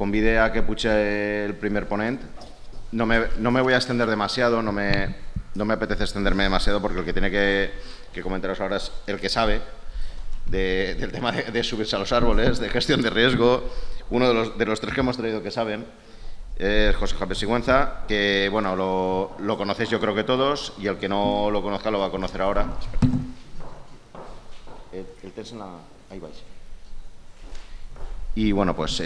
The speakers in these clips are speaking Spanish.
convide a que puche el primer ponent. No me voy a extender demasiado, no me apetece extenderme demasiado porque el que tiene que comentaros ahora es el que sabe del tema de subirse a los árboles, de gestión de riesgo. Uno de los tres que hemos traído que saben es José Javier Sigüenza, que bueno, lo conocéis yo creo que todos, y el que no lo conozca lo va a conocer ahora. El test en la... Ahí vais. Y bueno, pues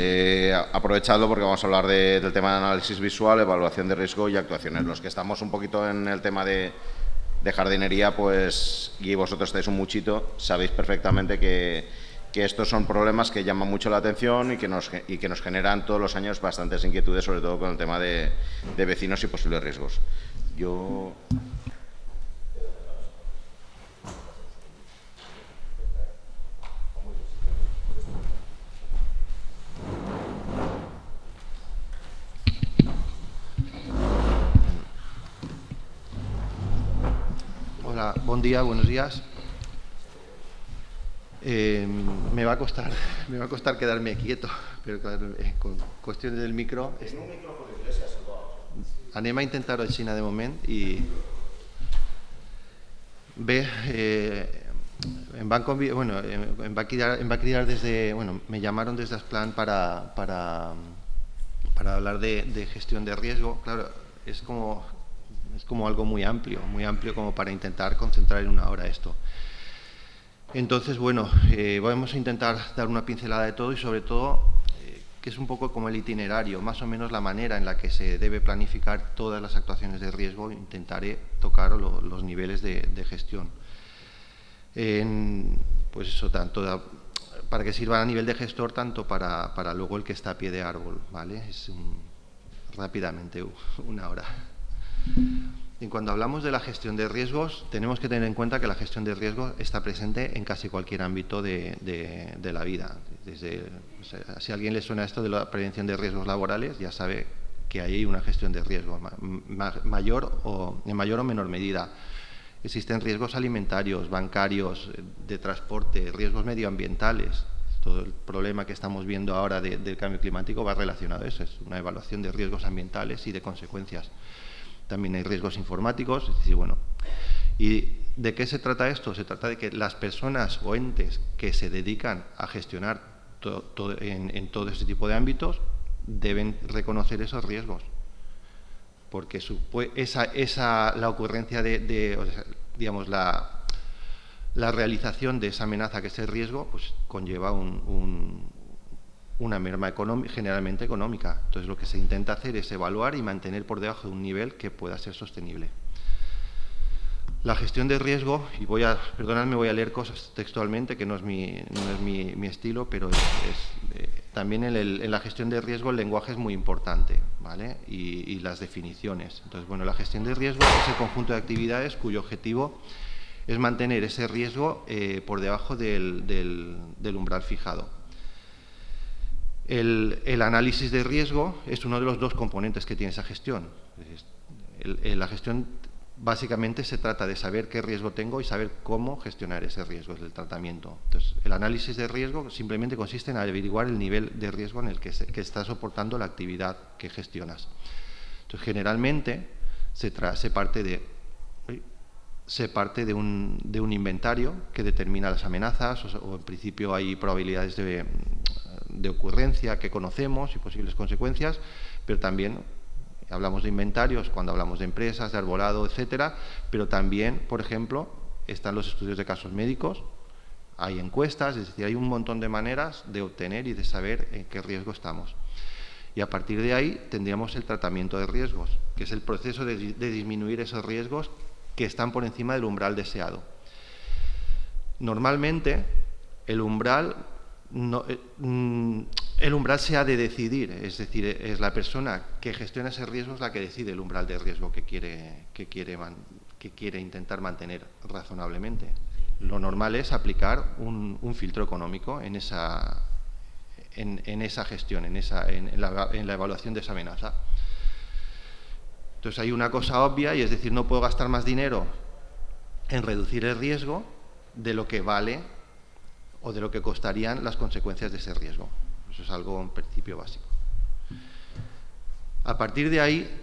aprovechadlo porque vamos a hablar del tema de análisis visual, evaluación de riesgo y actuaciones. Los que estamos un poquito en el tema de jardinería, pues, y vosotros estáis un muchito, sabéis perfectamente que estos son problemas que llaman mucho la atención y que nos generan todos los años bastantes inquietudes, sobre todo con el tema de vecinos y posibles riesgos. Hola, buen día, buenos días. Me va a costar quedarme quieto, pero claro, con cuestiones del micro... Anem a intentar-ho així de moment i bé, em va cridar desde... Bueno, me llamaron desde Asplan para hablar de gestión de riesgo. Claro, es como algo muy amplio como para intentar concentrar en una hora esto. Entonces, bueno, vamos a intentar dar una pincelada de todo y sobre todo que es un poco como el itinerario, más o menos la manera en la que se debe planificar todas las actuaciones de riesgo. Intentaré tocar los niveles de gestión. Pues eso, tanto para que sirva a nivel de gestor, tanto para luego el que está a pie de árbol, ¿vale? Rápidamente, una hora. Y cuando hablamos de la gestión de riesgos, tenemos que tener en cuenta que la gestión de riesgos está presente en casi cualquier ámbito de la vida. Si a alguien le suena esto de la prevención de riesgos laborales, ya sabe que hay una gestión de riesgos en mayor o menor medida. Existen riesgos alimentarios, bancarios, de transporte, riesgos medioambientales. Todo el problema que estamos viendo ahora del cambio climático va relacionado a eso. Es una evaluación de riesgos ambientales y de consecuencias. También hay riesgos informáticos. Es decir, bueno, ¿y de qué se trata esto? Se trata de que las personas o entes que se dedican a gestionar en todo este tipo de ámbitos deben reconocer esos riesgos. Porque la ocurrencia digamos, la realización de esa amenaza que es el riesgo, pues conlleva una merma generalmente económica. Entonces, lo que se intenta hacer es evaluar y mantener por debajo de un nivel que pueda ser sostenible. La gestión de riesgo, y perdonadme, voy a leer cosas textualmente, que no es mi estilo, pero también en la gestión de riesgo el lenguaje es muy importante, ¿vale? Y las definiciones. Entonces, bueno, la gestión de riesgo es el conjunto de actividades cuyo objetivo es mantener ese riesgo por debajo del umbral fijado. El análisis de riesgo es uno de los dos componentes que tiene esa gestión. La gestión básicamente se trata de saber qué riesgo tengo y saber cómo gestionar ese riesgo, es el tratamiento. Entonces, el análisis de riesgo simplemente consiste en averiguar el nivel de riesgo en el que está soportando la actividad que gestionas. Entonces, generalmente se parte de un inventario que determina las amenazas o en principio hay probabilidades de ocurrencia que conocemos y posibles consecuencias, pero también hablamos de inventarios cuando hablamos de empresas, de arbolado, etcétera, pero también, por ejemplo, están los estudios de casos médicos, hay encuestas, es decir, hay un montón de maneras de obtener y de saber en qué riesgo estamos. Y a partir de ahí tendríamos el tratamiento de riesgos, que es el proceso de disminuir esos riesgos que están por encima del umbral deseado. Normalmente, el umbral se ha de decidir, es decir, es la persona que gestiona ese riesgo es la que decide el umbral de riesgo que quiere intentar mantener razonablemente. Lo normal es aplicar un filtro económico en esa gestión, en la evaluación de esa amenaza. Entonces hay una cosa obvia y es decir, no puedo gastar más dinero en reducir el riesgo de lo que vale o de lo que costarían las consecuencias de ese riesgo. Eso es algo en principio básico. A partir de ahí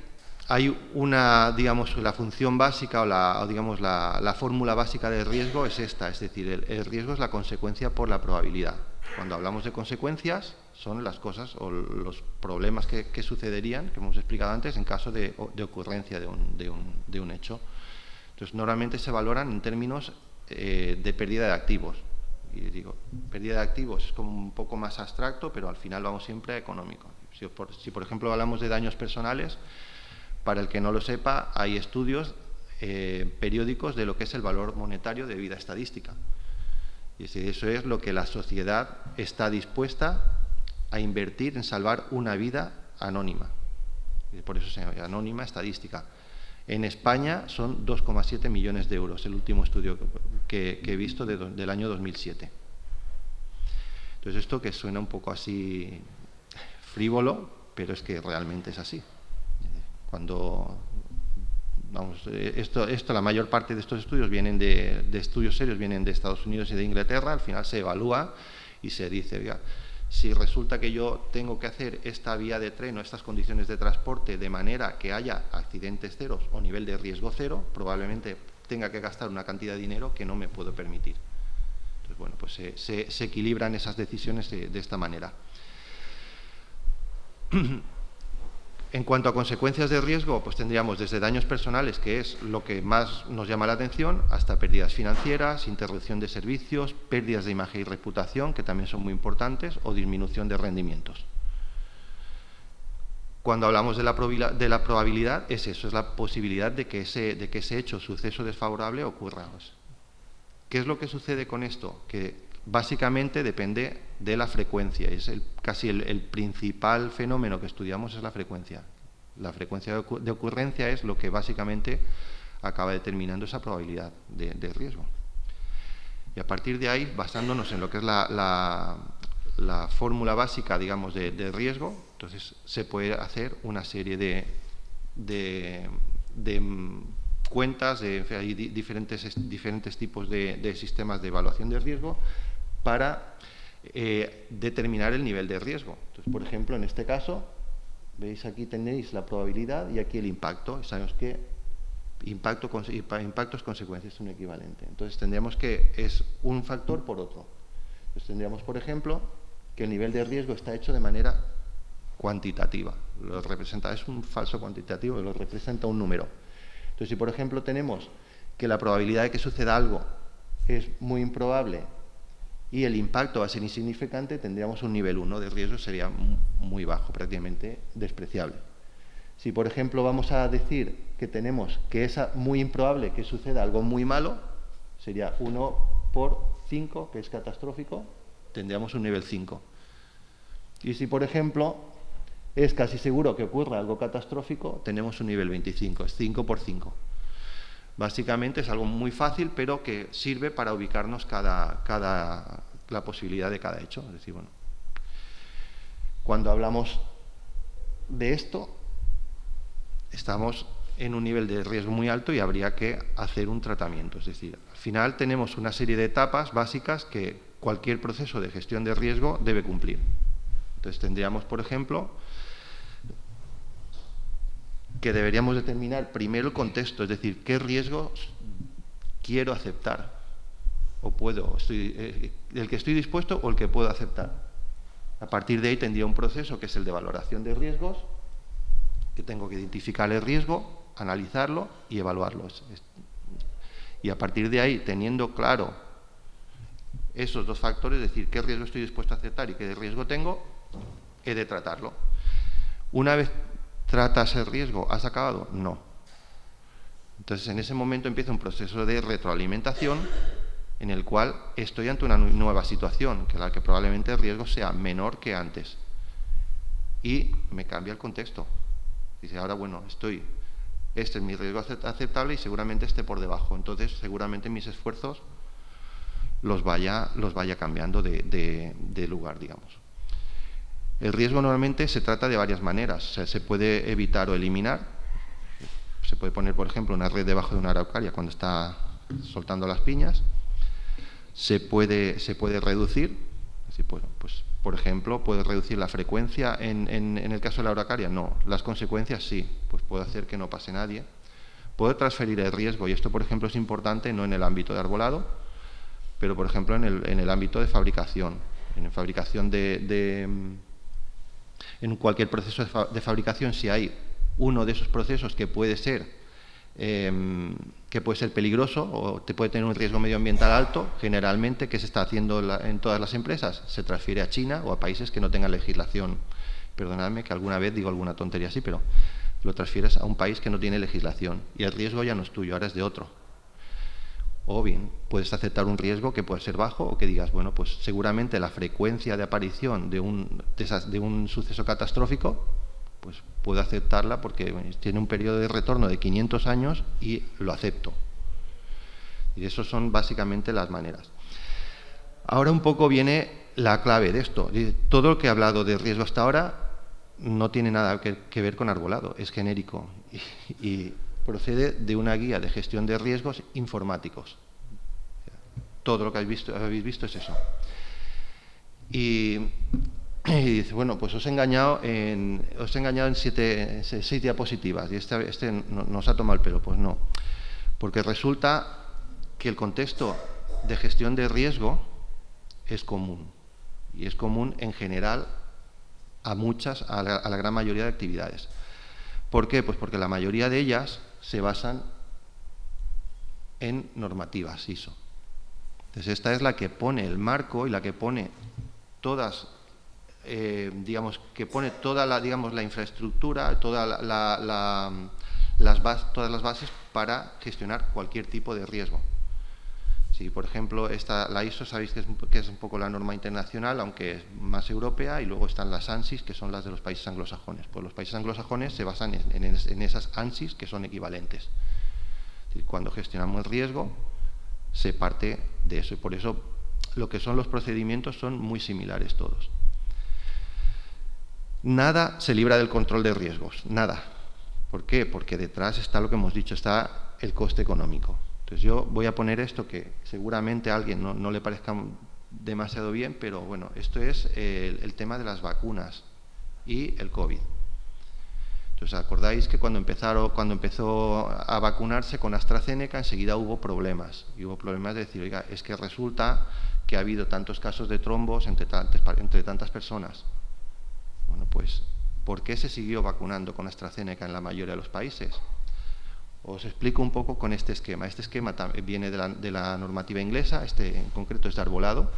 hay una, digamos, la función básica digamos, la fórmula básica del riesgo es esta, es decir, el riesgo es la consecuencia por la probabilidad. Cuando hablamos de consecuencias, son las cosas o los problemas que sucederían, que hemos explicado antes, en caso de ocurrencia de un hecho. Entonces, normalmente se valoran en términos de pérdida de activos. Y digo, pérdida de activos es como un poco más abstracto, pero al final vamos siempre a económico. Si por ejemplo, hablamos de daños personales, para el que no lo sepa, hay estudios periódicos de lo que es el valor monetario de vida estadística. Y eso es lo que la sociedad está dispuesta a invertir en salvar una vida anónima. Y por eso se llama anónima estadística. En España son 2,7 millones de euros, el último estudio que he visto del año 2007. Entonces, esto que suena un poco así frívolo, pero es que realmente es así. Cuando, vamos, la mayor parte de estos estudios vienen de estudios serios, vienen de Estados Unidos y de Inglaterra. Al final se evalúa y se dice, oiga, si resulta que yo tengo que hacer esta vía de tren o estas condiciones de transporte de manera que haya accidentes ceros o nivel de riesgo cero, probablemente tenga que gastar una cantidad de dinero que no me puedo permitir. Entonces, bueno, pues se equilibran esas decisiones de esta manera. En cuanto a consecuencias de riesgo, pues tendríamos desde daños personales, que es lo que más nos llama la atención, hasta pérdidas financieras, interrupción de servicios, pérdidas de imagen y reputación, que también son muy importantes, o disminución de rendimientos. Cuando hablamos de la probabilidad, es eso, es la posibilidad de que ese hecho, suceso desfavorable, ocurra. ¿Qué es lo que sucede con esto? Que básicamente depende de la frecuencia. Es casi el principal fenómeno que estudiamos es la frecuencia. La frecuencia de ocurrencia es lo que básicamente acaba determinando esa probabilidad de riesgo. Y a partir de ahí, basándonos en lo que es la fórmula básica, digamos, de riesgo, entonces se puede hacer una serie de cuentas, hay diferentes tipos de sistemas de evaluación de riesgo para determinar el nivel de riesgo. Entonces, por ejemplo, en este caso, veis aquí tenéis la probabilidad y aquí el impacto, y sabemos que impactos consecuencias es un equivalente. Entonces, tendríamos que es un factor por otro. Entonces, tendríamos, por ejemplo, que el nivel de riesgo está hecho de manera cuantitativa. Es un falso cuantitativo, lo representa un número. Entonces, si por ejemplo tenemos que la probabilidad de que suceda algo es muy improbable y el impacto va a ser insignificante, tendríamos un nivel 1 de riesgo, sería muy bajo, prácticamente despreciable. Si por ejemplo vamos a decir que tenemos que es muy improbable que suceda algo muy malo, sería 1 por 5, que es catastrófico, tendríamos un nivel 5. Y si por ejemplo es casi seguro que ocurra algo catastrófico, tenemos un nivel 25, es 5 por 5. Básicamente es algo muy fácil, pero que sirve para ubicarnos la posibilidad de cada hecho. Es decir, bueno, cuando hablamos de esto, estamos en un nivel de riesgo muy alto y habría que hacer un tratamiento. Es decir, al final tenemos una serie de etapas básicas que cualquier proceso de gestión de riesgo debe cumplir. Entonces tendríamos, por ejemplo, que deberíamos determinar primero el contexto, es decir, qué riesgos quiero aceptar o puedo, el que estoy dispuesto o el que puedo aceptar. A partir de ahí tendría un proceso que es el de valoración de riesgos, que tengo que identificar el riesgo, analizarlo y evaluarlo. Y a partir de ahí, teniendo claro esos dos factores, es decir, qué riesgo estoy dispuesto a aceptar y qué riesgo tengo, he de tratarlo. Una vez tratas el riesgo, ¿has acabado? No. Entonces, en ese momento empieza un proceso de retroalimentación en el cual estoy ante una nueva situación, que la que probablemente el riesgo sea menor que antes. Y me cambia el contexto. Dice, ahora, bueno, este es mi riesgo aceptable y seguramente esté por debajo. Entonces, seguramente mis esfuerzos los vaya cambiando de lugar, digamos. El riesgo normalmente se trata de varias maneras. O sea, se puede evitar o eliminar. Se puede poner, por ejemplo, una red debajo de una araucaria cuando está soltando las piñas. Se puede reducir. Así, pues Por ejemplo, ¿puedo reducir la frecuencia en el caso de la urticaria? No. Las consecuencias sí, pues puedo hacer que no pase nadie. Puedo transferir el riesgo, y esto, por ejemplo, es importante no en el ámbito de arbolado, pero, por ejemplo, en el ámbito de fabricación. En fabricación en cualquier proceso de fabricación, si hay uno de esos procesos que puede ser peligroso o te puede tener un riesgo medioambiental alto, generalmente, ¿qué se está haciendo en todas las empresas? Se transfiere a China o a países que no tengan legislación. Perdonadme que alguna vez digo alguna tontería así, pero lo transfieres a un país que no tiene legislación y el riesgo ya no es tuyo, ahora es de otro. O bien, puedes aceptar un riesgo que puede ser bajo o que digas, bueno, pues seguramente la frecuencia de aparición de un suceso catastrófico, pues puedo aceptarla porque tiene un periodo de retorno de 500 años y lo acepto. Y eso son básicamente las maneras. Ahora un poco viene la clave de esto. Todo lo que he hablado de riesgo hasta ahora no tiene nada que ver con arbolado, es genérico y procede de una guía de gestión de riesgos informáticos. Todo lo que habéis visto es eso. Y dice, bueno, pues os he engañado en 6 diapositivas y este nos ha tomado el pelo. Pues no, porque resulta que el contexto de gestión de riesgo es común, y es común en general a la gran mayoría de actividades. ¿Por qué? Pues porque la mayoría de ellas se basan en normativas ISO. Entonces, esta es la que pone el marco y la que pone todas, toda la infraestructura, todas las bases para gestionar cualquier tipo de riesgo. Si, por ejemplo, la ISO sabéis que es un poco la norma internacional, aunque es más europea, y luego están las ANSIs, que son las de los países anglosajones. Pues los países anglosajones se basan en esas ANSIs, que son equivalentes. Cuando gestionamos el riesgo, se parte de eso, y por eso lo que son los procedimientos son muy similares todos. Nada se libra del control de riesgos, nada. ¿Por qué? Porque detrás está lo que hemos dicho, está el coste económico. Entonces yo voy a poner esto que seguramente a alguien no le parezca demasiado bien, pero bueno, esto es el tema de las vacunas y el COVID. Entonces, ¿acordáis que cuando empezó a vacunarse con AstraZeneca, enseguida hubo problemas? Y hubo problemas de decir, oiga, es que resulta que ha habido tantos casos de trombos entre tantas personas. Bueno, pues, ¿por qué se siguió vacunando con AstraZeneca en la mayoría de los países? Os explico un poco con este esquema. Este esquema viene de la normativa inglesa, este en concreto es de arbolado,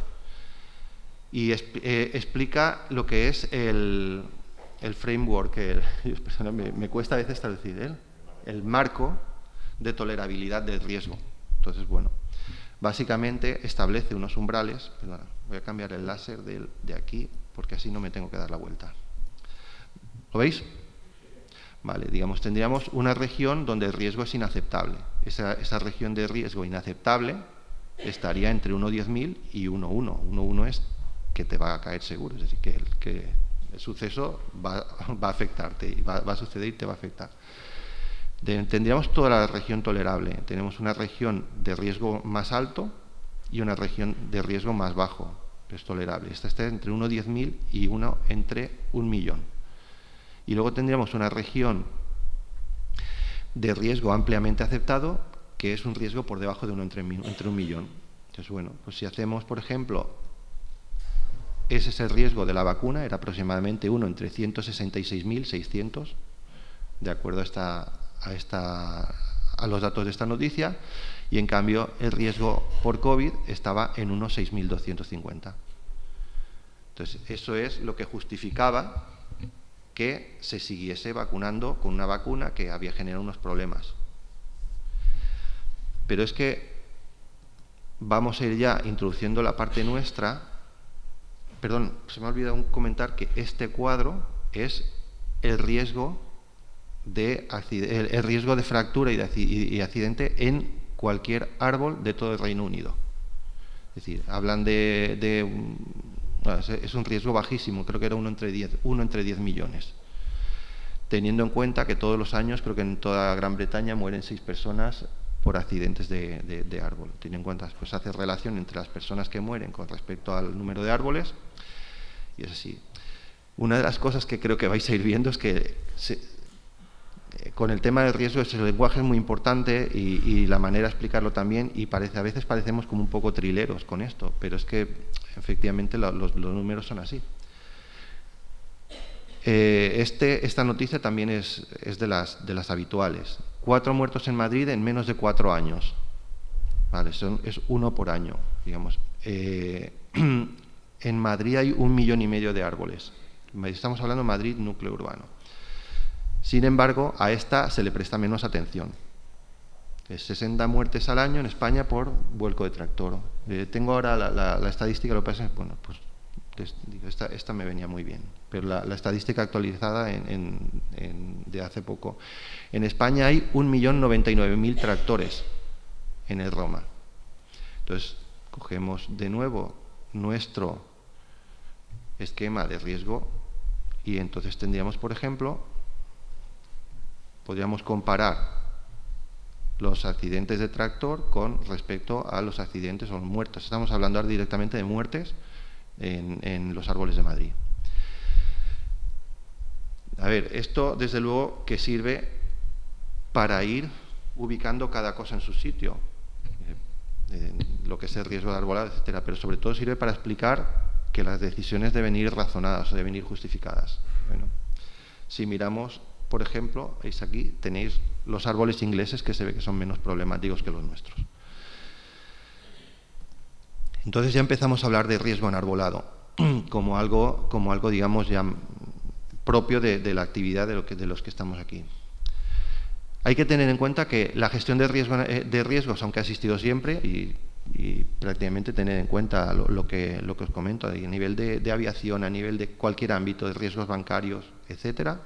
y explica lo que es el framework, me cuesta a veces traducir, el marco de tolerabilidad del riesgo. Entonces, bueno, básicamente establece unos umbrales. Perdona, voy a cambiar el láser de aquí porque así no me tengo que dar la vuelta. ¿Lo veis? Vale, digamos, tendríamos una región donde el riesgo es inaceptable. Esa región de riesgo inaceptable estaría entre 1,10.000 y 1,1. 1,1 es que te va a caer seguro, es decir, que el suceso va a afectarte, y va a suceder y te va a afectar. Tendríamos toda la región tolerable. Tenemos una región de riesgo más alto y una región de riesgo más bajo, es tolerable. Esta está entre 1,10.000 y entre 1.000.000. Y luego tendríamos una región de riesgo ampliamente aceptado, que es un riesgo por debajo de 1 entre 1.000.000. Entonces, bueno, pues si hacemos, por ejemplo, ese es el riesgo de la vacuna, era aproximadamente 1 entre 166.600, de acuerdo a los datos de esta noticia, y en cambio el riesgo por COVID estaba en unos 6.250. Entonces, eso es lo que justificaba que se siguiese vacunando con una vacuna que había generado unos problemas. Pero es que vamos a ir ya introduciendo la parte nuestra. Perdón, se me ha olvidado comentar que este cuadro es el riesgo de fractura y accidente en cualquier árbol de todo el Reino Unido. Es decir, hablan es un riesgo bajísimo, creo que era 1 entre 10 millones. Teniendo en cuenta que todos los años, creo que en toda Gran Bretaña mueren 6 personas por accidentes de árbol. Teniendo en cuenta, pues hace relación entre las personas que mueren con respecto al número de árboles Y es así. Una de las cosas que creo que vais a ir viendo es que con el tema del riesgo el lenguaje es muy importante y la manera de explicarlo también, y a veces parecemos como un poco trileros con esto, pero es que efectivamente los números son así. Esta noticia también es de las habituales. 4 muertos en Madrid en menos de 4 años. Vale, es 1 por año, digamos. En Madrid hay 1,5 millones de árboles. Estamos hablando de Madrid, núcleo urbano. Sin embargo, a esta se le presta menos atención. 60 muertes al año en España por vuelco de tractor. Tengo ahora la estadística, lo que pasa es que, bueno, pues esta me venía muy bien, pero la estadística actualizada de hace poco. En España hay 1.099.000 tractores en el Roma. Entonces, cogemos de nuevo nuestro esquema de riesgo y entonces tendríamos, por ejemplo, podríamos comparar los accidentes de tractor con respecto a los accidentes o los muertos. Estamos hablando ahora directamente de muertes en los árboles de Madrid. A ver, esto desde luego que sirve para ir ubicando cada cosa en su sitio, lo que es el riesgo de arbolado, etcétera, pero sobre todo sirve para explicar que las decisiones deben ir razonadas, deben ir justificadas. Bueno, si miramos, por ejemplo, veis aquí, tenéis los árboles ingleses que se ve que son menos problemáticos que los nuestros. Entonces ya empezamos a hablar de riesgo en arbolado como algo digamos, ya propio de la actividad de los que estamos aquí. Hay que tener en cuenta que la gestión de riesgos, aunque ha existido siempre, y prácticamente tener en cuenta lo que os comento, a nivel de aviación, a nivel de cualquier ámbito, de riesgos bancarios, etcétera,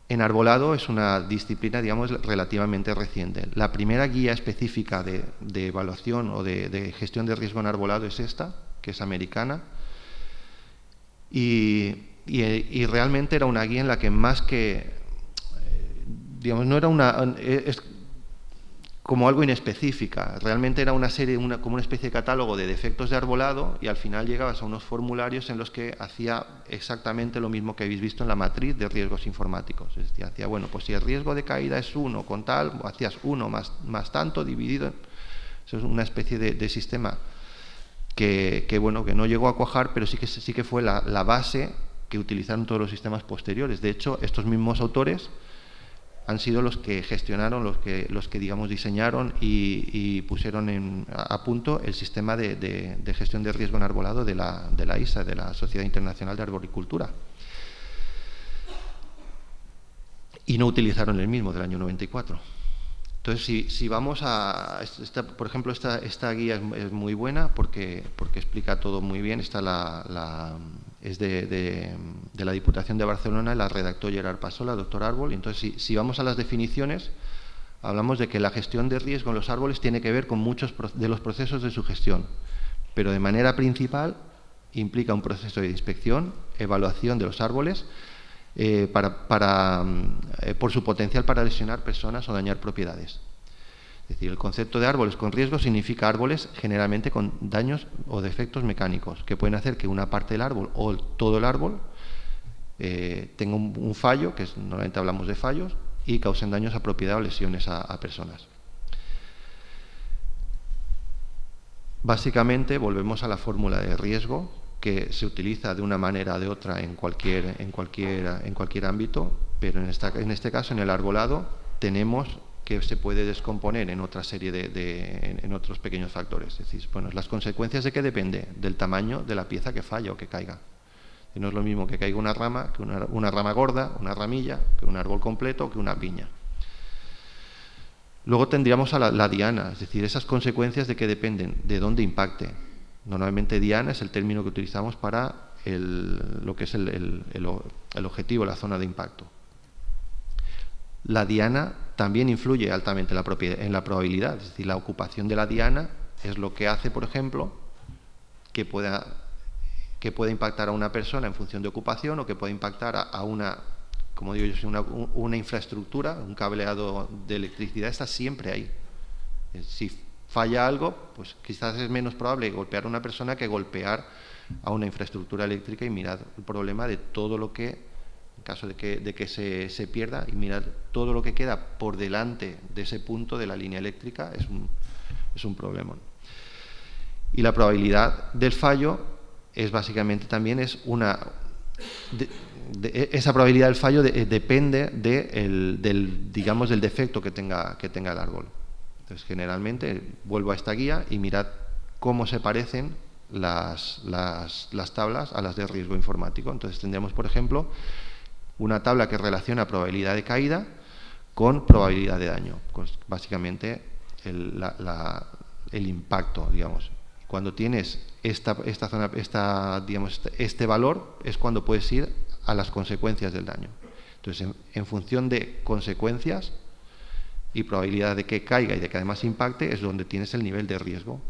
en arbolado es una disciplina, digamos, relativamente reciente. La primera guía específica de evaluación o de gestión de riesgo en arbolado es esta, que es americana, y realmente era una guía en la que más que, digamos, no era es como algo inespecífica, realmente era una serie, como una especie de catálogo de defectos de arbolado, y al final llegabas a unos formularios en los que hacía exactamente lo mismo que habéis visto en la matriz de riesgos informáticos. Es decir, hacía, bueno, pues si el riesgo de caída es 1 con tal, hacías 1 más tanto dividido. Eso es una especie de sistema que no llegó a cuajar, pero sí que fue la base que utilizaron todos los sistemas posteriores. De hecho, estos mismos autores han sido los que gestionaron, los que digamos diseñaron y pusieron a punto el sistema de gestión de riesgo en arbolado de la ISA, de la Sociedad Internacional de Arboricultura. Y no utilizaron el mismo del año 94. Entonces, si vamos a... por ejemplo, esta guía es muy buena porque explica todo muy bien. Es de la Diputación de Barcelona, la redactó Gerard Passola, doctor Árbol. Entonces, si vamos a las definiciones, hablamos de que la gestión de riesgo en los árboles tiene que ver con muchos de los procesos de su gestión, pero de manera principal implica un proceso de inspección, evaluación de los árboles, por su potencial para lesionar personas o dañar propiedades. Es decir, el concepto de árboles con riesgo significa árboles generalmente con daños o defectos mecánicos que pueden hacer que una parte del árbol o todo el árbol tenga un fallo, que normalmente hablamos de fallos, y causen daños a propiedad o lesiones a personas. Básicamente volvemos a la fórmula de riesgo, que se utiliza de una manera o de otra en cualquier ámbito, pero en este caso, en el arbolado, tenemos que se puede descomponer en otra serie en otros pequeños factores. Es decir, bueno, las consecuencias de qué depende del tamaño de la pieza que falla o que caiga. Y no es lo mismo que caiga una rama, que una rama gorda, una ramilla, que un árbol completo o que una piña. Luego tendríamos a la diana, es decir, esas consecuencias de qué dependen, de dónde impacte. Normalmente diana es el término que utilizamos para lo que es el objetivo, la zona de impacto. La diana también influye altamente en la probabilidad, es decir, la ocupación de la diana es lo que hace, por ejemplo, que pueda impactar a una persona en función de ocupación, o que pueda impactar a una, como digo yo, una infraestructura, un cableado de electricidad, está siempre ahí. Si falla algo, pues quizás es menos probable golpear a una persona que golpear a una infraestructura eléctrica y mirad el problema de todo lo que, en caso de que se pierda, y mirad todo lo que queda por delante de ese punto de la línea eléctrica, es un problema. Y la probabilidad del fallo es básicamente también esa probabilidad del fallo depende digamos, del defecto que tenga el árbol. Entonces, generalmente, vuelvo a esta guía y mirad cómo se parecen las tablas a las de riesgo informático. Entonces, tendríamos, por ejemplo, una tabla que relaciona probabilidad de caída con probabilidad de daño. Pues, básicamente, el impacto, digamos. Cuando tienes este valor es cuando puedes ir a las consecuencias del daño. Entonces, en función de consecuencias y probabilidad de que caiga y de que además impacte, es donde tienes el nivel de riesgo.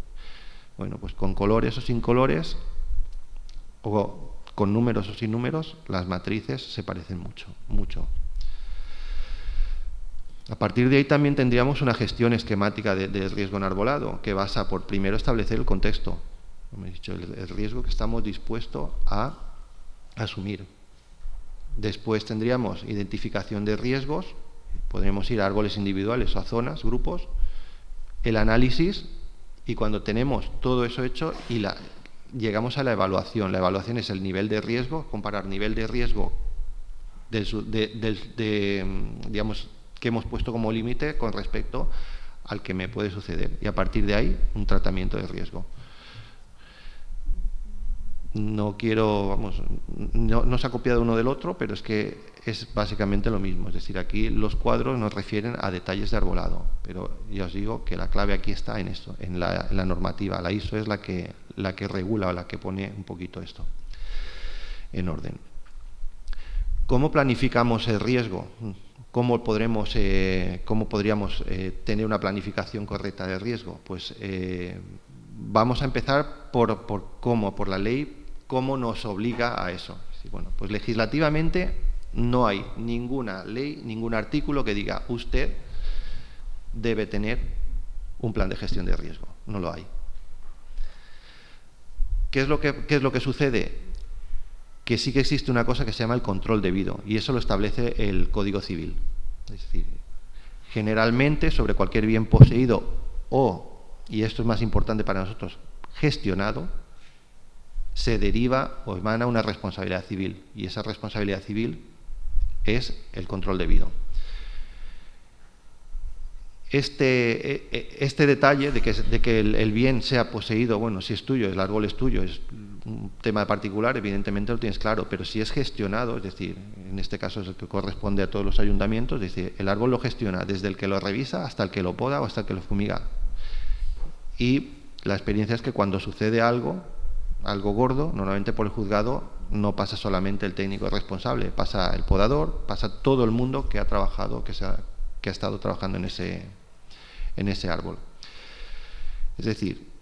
Bueno, pues con colores o sin colores, o con números o sin números, las matrices se parecen mucho, mucho. A partir de ahí también tendríamos una gestión esquemática del riesgo enarbolado, que basa por primero establecer el contexto, como he dicho, el riesgo que estamos dispuestos a asumir. Después tendríamos identificación de riesgos, podríamos ir a árboles individuales o a zonas, grupos, el análisis, y cuando tenemos todo eso hecho llegamos a la evaluación. La evaluación es el nivel de riesgo, comparar nivel de riesgo digamos, que hemos puesto como límite con respecto al que me puede suceder. Y a partir de ahí, un tratamiento de riesgo. No se ha copiado uno del otro, pero es que es básicamente lo mismo. Es decir, aquí los cuadros nos refieren a detalles de arbolado, pero ya os digo que la clave aquí está en esto, en la normativa. La ISO es la que regula o la que pone un poquito esto en orden. ¿Cómo planificamos el riesgo? ¿Cómo podríamos tener una planificación correcta de riesgo? Pues vamos a empezar por la ley, cómo nos obliga a eso. Bueno, pues legislativamente no hay ninguna ley, ningún artículo que diga usted debe tener un plan de gestión de riesgo. No lo hay. ¿Qué es lo que sucede? Que sí que existe una cosa que se llama el control debido, y eso lo establece el Código Civil. Es decir, generalmente sobre cualquier bien poseído y esto es más importante para nosotros, gestionado, se deriva o emana una responsabilidad civil, y esa responsabilidad civil es el control debido. Este detalle de que el bien sea poseído, bueno, si es tuyo, el árbol es tuyo, es un tema particular, evidentemente lo tienes claro, pero si es gestionado, es decir, en este caso es el que corresponde a todos los ayuntamientos, es decir, el árbol lo gestiona desde el que lo revisa hasta el que lo poda o hasta el que lo fumiga. Y la experiencia es que cuando sucede algo gordo, normalmente por el juzgado no pasa solamente el técnico responsable, pasa el podador, pasa todo el mundo que ha trabajado, que ha estado trabajando en ese árbol. Es decir,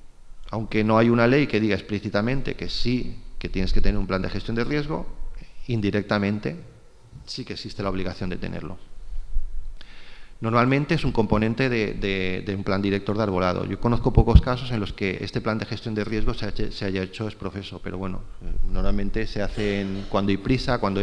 aunque no hay una ley que diga explícitamente que sí, que tienes que tener un plan de gestión de riesgo, indirectamente sí que existe la obligación de tenerlo. Normalmente es un componente de un plan director de arbolado. Yo conozco pocos casos en los que este plan de gestión de riesgo se haya hecho ex profeso, pero bueno, normalmente se hacen cuando hay prisa, cuando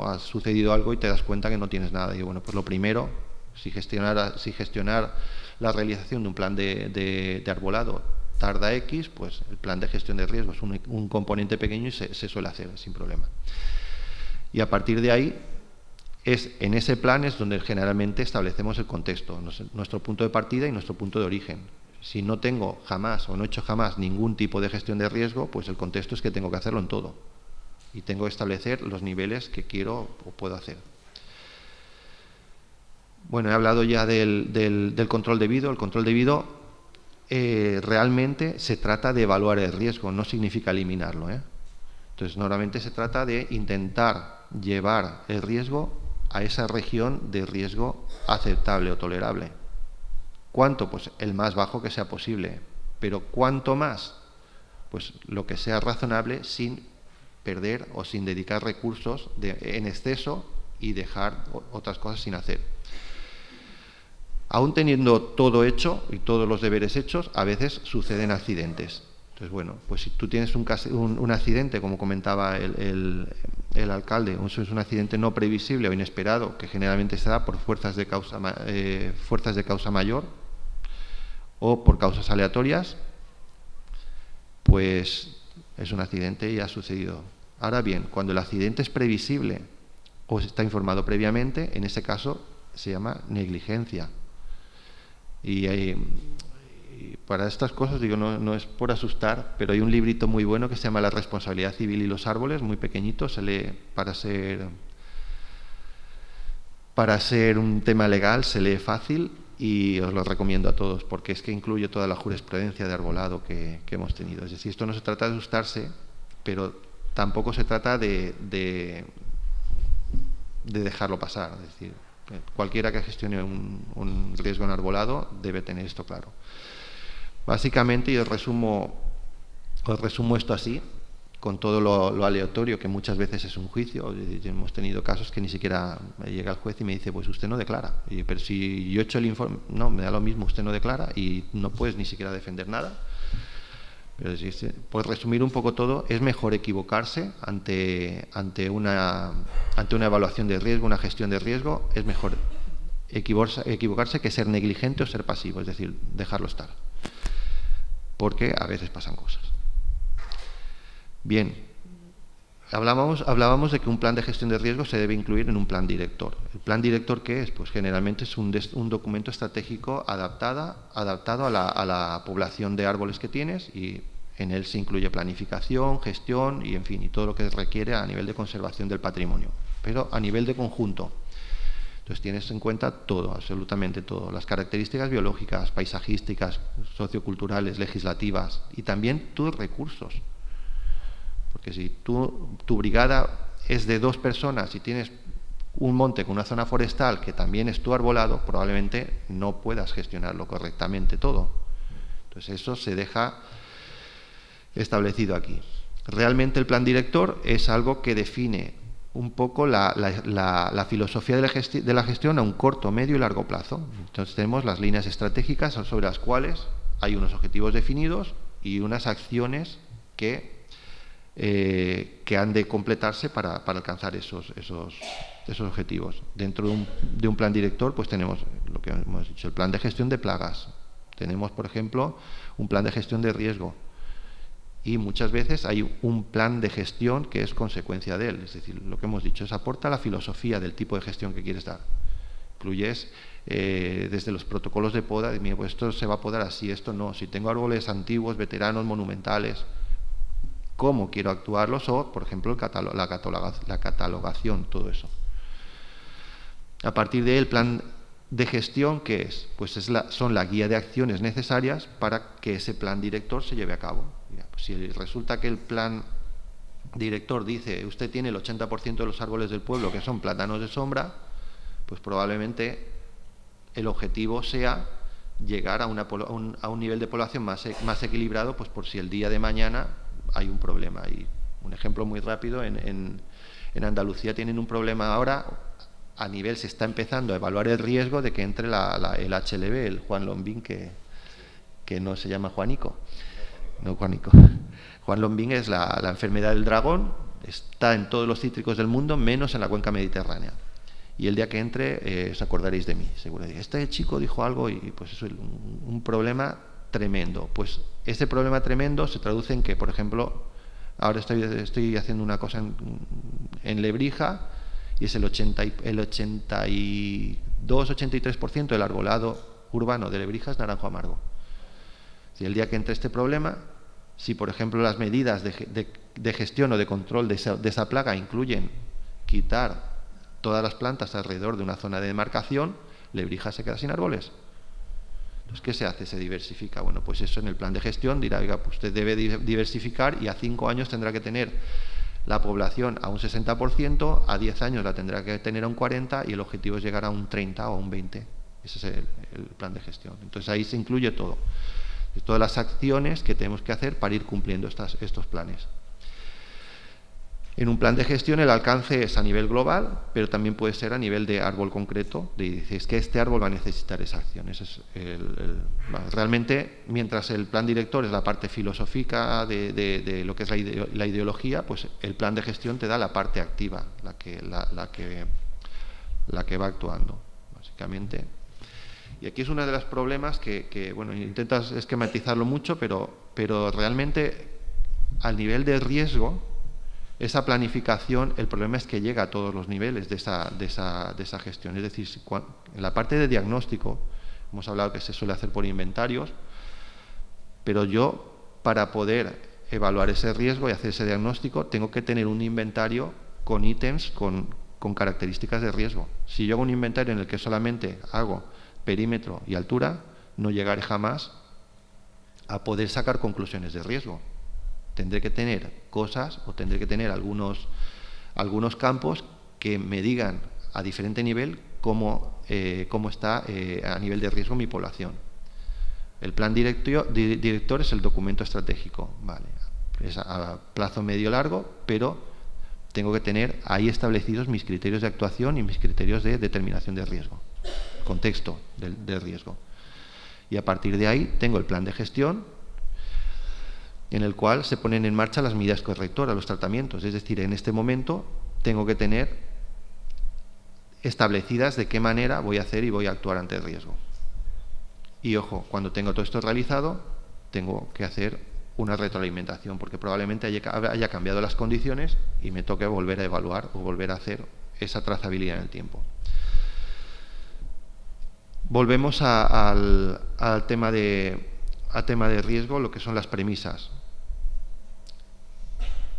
ha sucedido algo y te das cuenta que no tienes nada. Y bueno, pues lo primero, si gestionar la realización de un plan de arbolado tarda X, pues el plan de gestión de riesgo es un componente pequeño y se suele hacer sin problema. Y a partir de ahí, en ese plan es donde generalmente establecemos el contexto, nuestro punto de partida y nuestro punto de origen. Si no tengo jamás o no he hecho jamás ningún tipo de gestión de riesgo, pues el contexto es que tengo que hacerlo en todo. Y tengo que establecer los niveles que quiero o puedo hacer. Bueno, he hablado ya del control debido. El control debido realmente se trata de evaluar el riesgo, no significa eliminarlo. Entonces, normalmente se trata de intentar llevar el riesgo a esa región de riesgo aceptable o tolerable. ¿Cuánto? Pues el más bajo que sea posible. Pero ¿cuánto más? Pues lo que sea razonable sin perder o sin dedicar recursos en exceso y dejar otras cosas sin hacer. Aún teniendo todo hecho y todos los deberes hechos, a veces suceden accidentes. Entonces, bueno, pues si tú tienes un accidente, como comentaba el alcalde, es un accidente no previsible o inesperado, que generalmente se da por fuerzas de causa mayor o por causas aleatorias, pues es un accidente y ha sucedido. Ahora bien, cuando el accidente es previsible o está informado previamente, en ese caso se llama negligencia. Y para estas cosas, digo, no es por asustar, pero hay un librito muy bueno que se llama La responsabilidad civil y los árboles, muy pequeñito, se lee para ser un tema legal, se lee fácil y os lo recomiendo a todos, porque es que incluye toda la jurisprudencia de arbolado que hemos tenido. Es decir, esto no se trata de asustarse, pero tampoco se trata de dejarlo pasar. Es decir, cualquiera que gestione un riesgo en arbolado debe tener esto claro. Básicamente, yo os resumo esto así, con todo lo aleatorio, que muchas veces es un juicio. Hemos tenido casos que ni siquiera llega el juez y me dice, pues usted no declara. Pero si yo he hecho el informe, no, me da lo mismo, usted no declara y no puedes ni siquiera defender nada. Pero por resumir un poco todo, es mejor equivocarse ante una evaluación de riesgo, una gestión de riesgo, es mejor equivocarse que ser negligente o ser pasivo, es decir, dejarlo estar. Porque a veces pasan cosas. Bien, hablábamos de que un plan de gestión de riesgo se debe incluir en un plan director. ¿El plan director qué es? Pues generalmente es un documento estratégico adaptado a la población de árboles que tienes, y en él se incluye planificación, gestión y, en fin, y todo lo que requiere a nivel de conservación del patrimonio, pero a nivel de conjunto. Entonces tienes en cuenta todo, absolutamente todo, las características biológicas, paisajísticas, socioculturales, legislativas y también tus recursos. Porque si tu brigada es de 2 personas y tienes un monte con una zona forestal que también es tu arbolado, probablemente no puedas gestionarlo correctamente todo. Entonces eso se deja establecido aquí. Realmente el plan director es algo que define un poco la filosofía de la gestión a un corto, medio y largo plazo. Entonces tenemos las líneas estratégicas sobre las cuales hay unos objetivos definidos y unas acciones que han de completarse para alcanzar esos objetivos. Dentro de un plan director, pues tenemos lo que hemos dicho, el plan de gestión de plagas. Tenemos, por ejemplo, un plan de gestión de riesgo. Y muchas veces hay un plan de gestión que es consecuencia de él. Es decir, lo que hemos dicho es aporta la filosofía del tipo de gestión que quieres dar. Incluyes desde los protocolos de poda, mira, pues esto se va a podar así, esto no. Si tengo árboles antiguos, veteranos, monumentales, ¿cómo quiero actuarlos? O, por ejemplo, la catalogación, todo eso. A partir de ahí, el plan de gestión, ¿qué es? Pues son la guía de acciones necesarias para que ese plan director se lleve a cabo. Pues si resulta que el plan director dice, usted tiene el 80% de los árboles del pueblo que son plátanos de sombra, pues probablemente el objetivo sea llegar a un nivel de población más equilibrado, pues por si el día de mañana hay un problema. Y un ejemplo muy rápido, en Andalucía tienen un problema ahora. A nivel se está empezando a evaluar el riesgo de que entre el HLB, el Juan Lombín, que no se llama Juanico. No, Juanico. Juan Lombín es la enfermedad del dragón, está en todos los cítricos del mundo, menos en la cuenca mediterránea. Y el día que entre, os acordaréis de mí, seguro. Este chico dijo algo y pues eso es un problema tremendo. Pues ese problema tremendo se traduce en que, por ejemplo, ahora estoy haciendo una cosa en Lebrija, y es el 82-83% del arbolado urbano de Lebrija es naranjo amargo. Si el día que entre este problema, si por ejemplo las medidas de gestión o de control de esa plaga incluyen quitar todas las plantas alrededor de una zona de demarcación, Lebrija se queda sin árboles. Entonces, ¿qué se hace? Se diversifica. Bueno, pues eso en el plan de gestión dirá, oiga, pues usted debe diversificar y a 5 años tendrá que tener la población a un 60%, a 10 años la tendrá que tener a un 40% y el objetivo es llegar a un 30 o a un 20%. Ese es el plan de gestión. Entonces ahí se incluye todo. Todas las acciones que tenemos que hacer para ir cumpliendo estos planes. En un plan de gestión el alcance es a nivel global, pero también puede ser a nivel de árbol concreto. Es que este árbol va a necesitar esa acción. Realmente, mientras el plan director es la parte filosófica de lo que es la ideología, pues el plan de gestión te da la parte activa, la que va actuando, básicamente. Y aquí es uno de los problemas que bueno, intentas esquematizarlo mucho, pero realmente al nivel de riesgo, esa planificación, el problema es que llega a todos los niveles de esa gestión. Es decir, en la parte de diagnóstico, hemos hablado que se suele hacer por inventarios, pero yo, para poder evaluar ese riesgo y hacer ese diagnóstico, tengo que tener un inventario con ítems, con características de riesgo. Si yo hago un inventario en el que solamente hago perímetro y altura, no llegaré jamás a poder sacar conclusiones de riesgo. Tendré que tener cosas o tendré que tener algunos campos que me digan a diferente nivel cómo está a nivel de riesgo mi población. El plan director es el documento estratégico, ¿vale? Es a plazo medio-largo, pero tengo que tener ahí establecidos mis criterios de actuación y mis criterios de determinación de riesgo, contexto del riesgo. Y a partir de ahí tengo el plan de gestión, en el cual se ponen en marcha las medidas correctoras, los tratamientos. Es decir, en este momento tengo que tener establecidas de qué manera voy a hacer y voy a actuar ante el riesgo. Y ojo, cuando tengo todo esto realizado, tengo que hacer una retroalimentación, porque probablemente haya cambiado las condiciones y me toque volver a evaluar o volver a hacer esa trazabilidad en el tiempo. Volvemos al tema de riesgo, lo que son las premisas.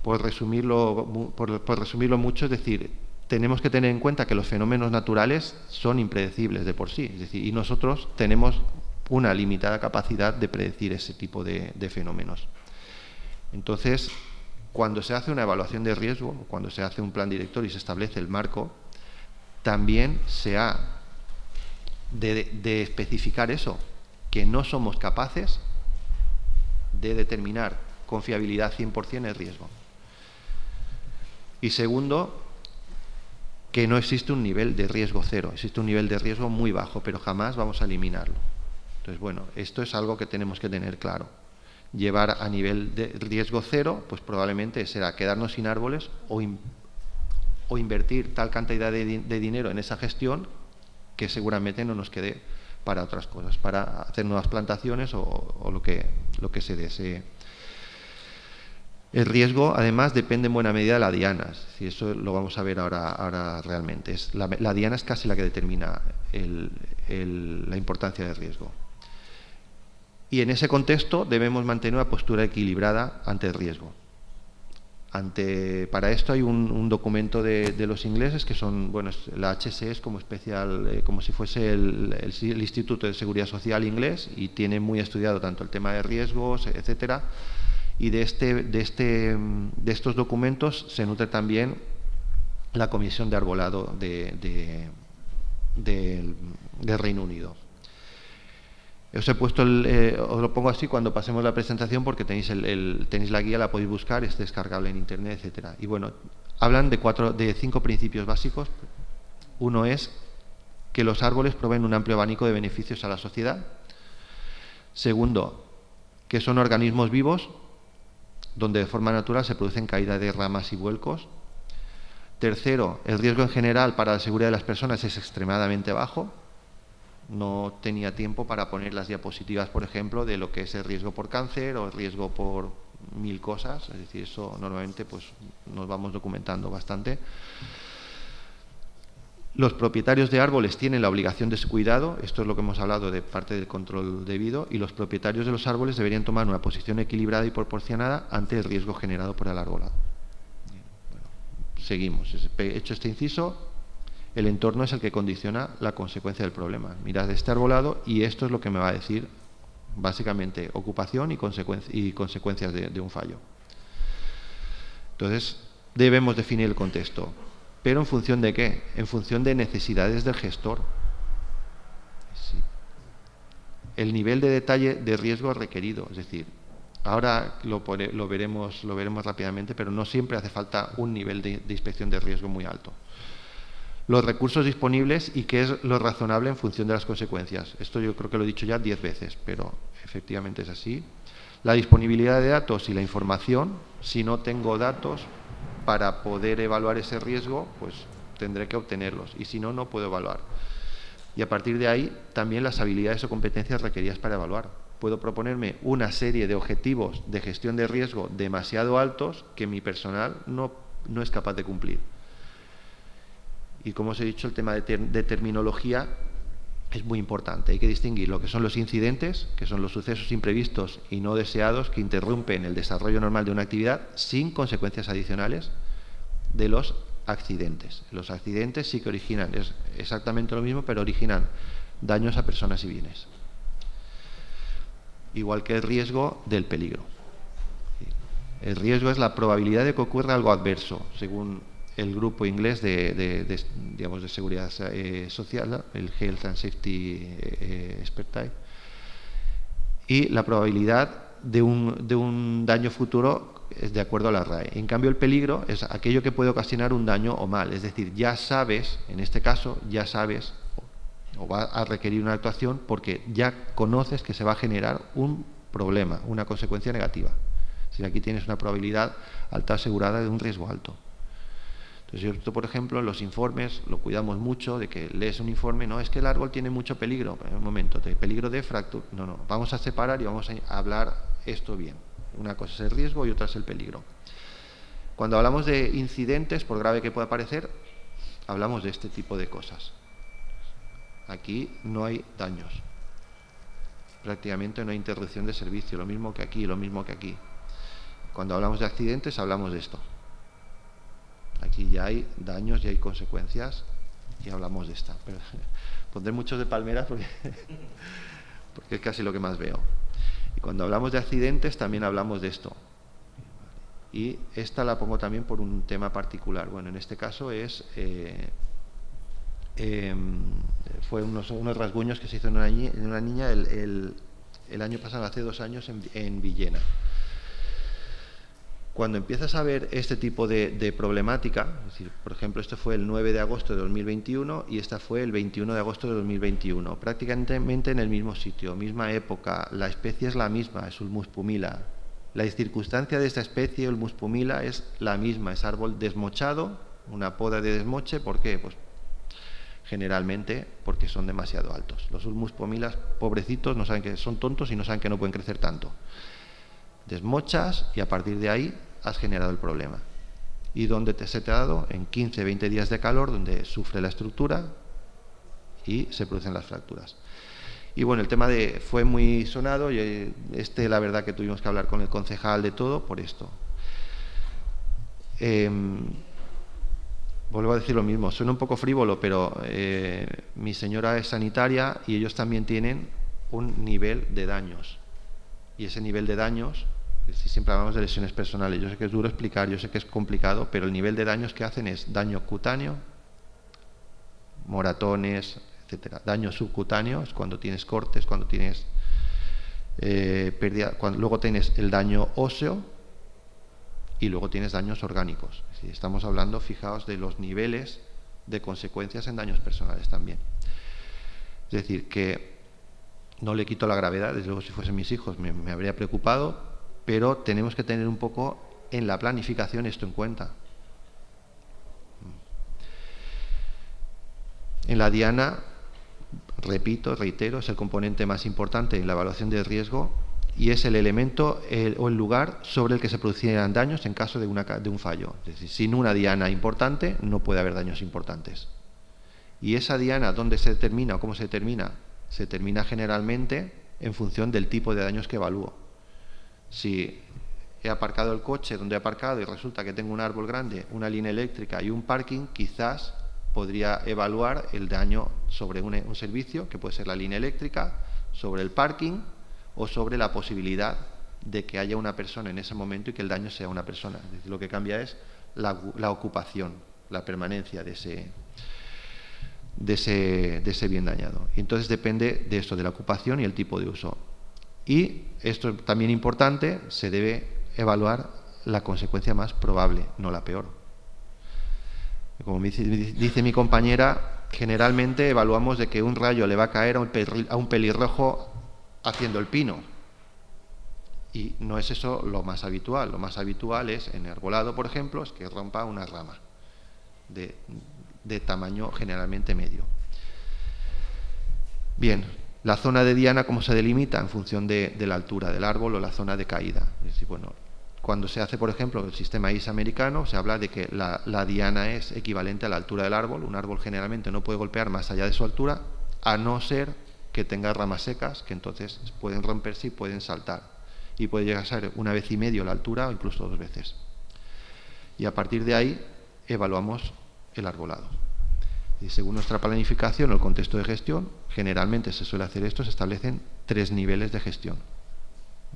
Por resumirlo mucho, es decir, tenemos que tener en cuenta que los fenómenos naturales son impredecibles de por sí, es decir, y nosotros tenemos una limitada capacidad de predecir ese tipo de fenómenos. Entonces, cuando se hace una evaluación de riesgo, cuando se hace un plan director y se establece el marco, también se ha de especificar eso, que no somos capaces de determinar con fiabilidad 100% el riesgo. Y segundo, que no existe un nivel de riesgo cero, existe un nivel de riesgo muy bajo, pero jamás vamos a eliminarlo. Entonces, bueno, esto es algo que tenemos que tener claro. Llevar a nivel de riesgo cero, pues probablemente será quedarnos sin árboles o invertir tal cantidad de dinero en esa gestión que seguramente no nos quede para otras cosas, para hacer nuevas plantaciones o lo que se desee. El riesgo, además, depende en buena medida de la diana. Si eso lo vamos a ver ahora realmente. La diana es casi la que determina la importancia del riesgo. Y en ese contexto debemos mantener una postura equilibrada ante el riesgo. Para esto hay un documento de los ingleses que son, bueno, la HSE es como especial, como si fuese el Instituto de Seguridad Social inglés, y tiene muy estudiado tanto el tema de riesgos, etcétera. Y de estos documentos se nutre también la Comisión de Arbolado del Reino Unido. Os he puesto os lo pongo así cuando pasemos la presentación, porque tenéis la guía, la podéis buscar, es descargable en internet, etcétera. Y bueno, hablan de 5 principios básicos. Uno es que los árboles proveen un amplio abanico de beneficios a la sociedad. Segundo, que son organismos vivos, donde de forma natural se producen caídas de ramas y vuelcos. Tercero, el riesgo en general para la seguridad de las personas es extremadamente bajo. No tenía tiempo para poner las diapositivas, por ejemplo, de lo que es el riesgo por cáncer o el riesgo por 1000 cosas. Es decir, eso normalmente pues nos vamos documentando bastante. Los propietarios de árboles tienen la obligación de su cuidado, esto es lo que hemos hablado de parte del control debido, y los propietarios de los árboles deberían tomar una posición equilibrada y proporcionada ante el riesgo generado por el arbolado. Bueno, seguimos. Hecho este inciso, el entorno es el que condiciona la consecuencia del problema. Mirad este arbolado y esto es lo que me va a decir básicamente ocupación y consecuencias de un fallo. Entonces, debemos definir el contexto. ¿Pero en función de qué? En función de necesidades del gestor. Sí. El nivel de detalle de riesgo requerido, es decir, ahora lo veremos rápidamente, pero no siempre hace falta un nivel de inspección de riesgo muy alto. Los recursos disponibles y qué es lo razonable en función de las consecuencias. Esto yo creo que lo he dicho ya 10 veces, pero efectivamente es así. La disponibilidad de datos y la información. Si no tengo datos para poder evaluar ese riesgo, pues tendré que obtenerlos. Y si no, no puedo evaluar. Y a partir de ahí, también las habilidades o competencias requeridas para evaluar. Puedo proponerme una serie de objetivos de gestión de riesgo demasiado altos que mi personal no es capaz de cumplir. Y como os he dicho, el tema de terminología es muy importante. Hay que distinguir lo que son los incidentes, que son los sucesos imprevistos y no deseados que interrumpen el desarrollo normal de una actividad sin consecuencias adicionales, de los accidentes. Los accidentes sí que originan, es exactamente lo mismo, pero originan daños a personas y bienes. Igual que el riesgo del peligro. El riesgo es la probabilidad de que ocurra algo adverso, según el grupo inglés de seguridad social, el Health and Safety Expertise, y la probabilidad de un daño futuro es de acuerdo a la RAE. En cambio, el peligro es aquello que puede ocasionar un daño o mal, es decir, ya sabes, en este caso, ya sabes o va a requerir una actuación porque ya conoces que se va a generar un problema, una consecuencia negativa. Si aquí tienes una probabilidad alta asegurada de un riesgo alto. Entonces, esto, por ejemplo, en los informes lo cuidamos mucho, de que lees un informe, no, es que el árbol tiene mucho peligro, un momento, de peligro de fractura, no, vamos a separar y vamos a hablar esto bien. Una cosa es el riesgo y otra es el peligro. Cuando hablamos de incidentes, por grave que pueda parecer, hablamos de este tipo de cosas. Aquí no hay daños, prácticamente no hay interrupción de servicio, lo mismo que aquí, lo mismo que aquí. Cuando hablamos de accidentes, hablamos de esto. Aquí ya hay daños y hay consecuencias y hablamos de esta. Pero pondré muchos de palmeras porque es casi lo que más veo. Y cuando hablamos de accidentes también hablamos de esto. Y esta la pongo también por un tema particular. Bueno, en este caso es fue unos rasguños que se hizo en una niña el año pasado, hace 2 años, en Villena. Cuando empiezas a ver este tipo de problemática, es decir, por ejemplo, este fue el 9 de agosto de 2021 y esta fue el 21 de agosto de 2021, prácticamente en el mismo sitio, misma época, la especie es la misma, es Ulmus pumila. La circunstancia de esta especie, Ulmus pumila, es la misma, es árbol desmochado, una poda de desmoche. ¿Por qué? Pues generalmente porque son demasiado altos. Los Ulmus pumilas, pobrecitos, no saben que son tontos y no saben que no pueden crecer tanto. Desmochas y a partir de ahí has generado el problema. ¿Y dónde se te ha dado? En 15-20 días de calor, donde sufre la estructura y se producen las fracturas. Y bueno, el tema fue muy sonado y la verdad que tuvimos que hablar con el concejal de todo por esto. Vuelvo a decir lo mismo, suena un poco frívolo, pero mi señora es sanitaria y ellos también tienen un nivel de daños. Y ese nivel de daños, siempre hablamos de lesiones personales, yo sé que es duro explicar, yo sé que es complicado, pero el nivel de daños que hacen es daño cutáneo, moratones, etcétera. Daño subcutáneo es cuando tienes cortes, cuando tienes pérdida, luego tienes el daño óseo y luego tienes daños orgánicos. Es decir, estamos hablando, fijaos, de los niveles de consecuencias en daños personales también. Es decir, que no le quito la gravedad, desde luego si fuesen mis hijos me habría preocupado, pero tenemos que tener un poco en la planificación esto en cuenta. En la diana, repito, reitero, es el componente más importante en la evaluación del riesgo y es el elemento o el lugar sobre el que se producirán daños en caso de un fallo. Es decir, sin una diana importante no puede haber daños importantes. Y esa diana, ¿dónde se determina o cómo se determina? Se determina generalmente en función del tipo de daños que evalúo. Si he aparcado el coche donde he aparcado y resulta que tengo un árbol grande, una línea eléctrica y un parking, quizás podría evaluar el daño sobre un servicio, que puede ser la línea eléctrica, sobre el parking o sobre la posibilidad de que haya una persona en ese momento y que el daño sea una persona. Es decir, lo que cambia es la ocupación, la permanencia de ese bien dañado. Y entonces depende de esto, de la ocupación y el tipo de uso. Y, esto es también importante, se debe evaluar la consecuencia más probable, no la peor. Como dice mi compañera, generalmente evaluamos de que un rayo le va a caer a un pelirrojo haciendo el pino. Y no es eso lo más habitual. Lo más habitual es, en arbolado, por ejemplo, es que rompa una rama de tamaño generalmente medio. Bien, la zona de diana, ¿cómo se delimita? En función de la altura del árbol o la zona de caída. Es decir, bueno, cuando se hace, por ejemplo, el sistema IS americano, se habla de que la diana es equivalente a la altura del árbol. Un árbol generalmente no puede golpear más allá de su altura, a no ser que tenga ramas secas, que entonces pueden romperse y pueden saltar. Y puede llegar a ser 1,5 veces la altura o incluso 2 veces. Y a partir de ahí evaluamos el arbolado. Y según nuestra planificación o el contexto de gestión, generalmente se suele hacer esto, se establecen 3 niveles de gestión.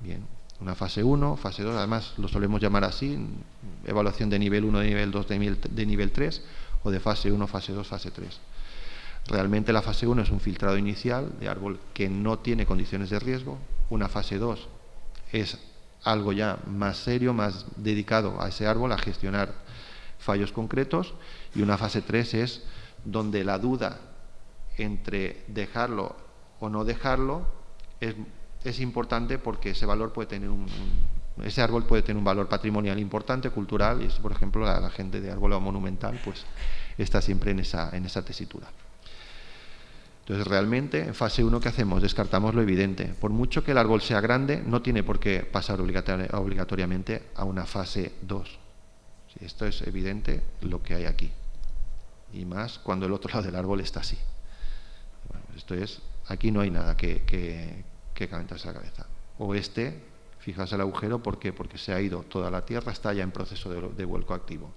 Bien, una fase 1, fase 2, además lo solemos llamar así, evaluación de nivel 1, de nivel 2, de nivel 3, o de fase 1, fase 2, fase 3. Realmente la fase 1 es un filtrado inicial de árbol que no tiene condiciones de riesgo. Una fase 2 es algo ya más serio, más dedicado a ese árbol, a gestionar fallos concretos, y una fase 3 es donde la duda entre dejarlo o no dejarlo es importante, porque ese valor puede tener ese árbol puede tener un valor patrimonial importante, cultural, y eso, por ejemplo, la gente de arbolado monumental pues está siempre en esa tesitura. Entonces, realmente, en fase 1, ¿qué hacemos? Descartamos lo evidente. Por mucho que el árbol sea grande, no tiene por qué pasar obligatoriamente a una fase 2. Sí, esto es evidente lo que hay aquí. Y más cuando el otro lado del árbol está así. Bueno, esto es, aquí no hay nada que calentarse la cabeza. O fijaos el agujero, ¿por qué? Porque se ha ido toda la tierra, está ya en proceso de vuelco activo.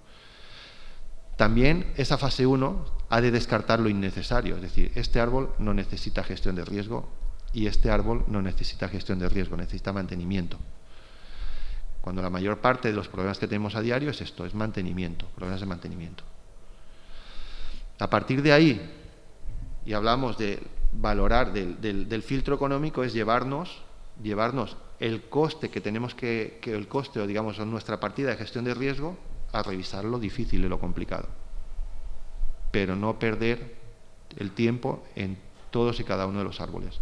También esa fase 1 ha de descartar lo innecesario, es decir, este árbol no necesita gestión de riesgo y este árbol no necesita gestión de riesgo, necesita mantenimiento. Cuando la mayor parte de los problemas que tenemos a diario es esto, es mantenimiento, problemas de mantenimiento. A partir de ahí, y hablamos de valorar del filtro económico, es llevarnos el coste que tenemos el coste, o digamos nuestra partida de gestión de riesgo, a revisar lo difícil y lo complicado, pero no perder el tiempo en todos y cada uno de los árboles.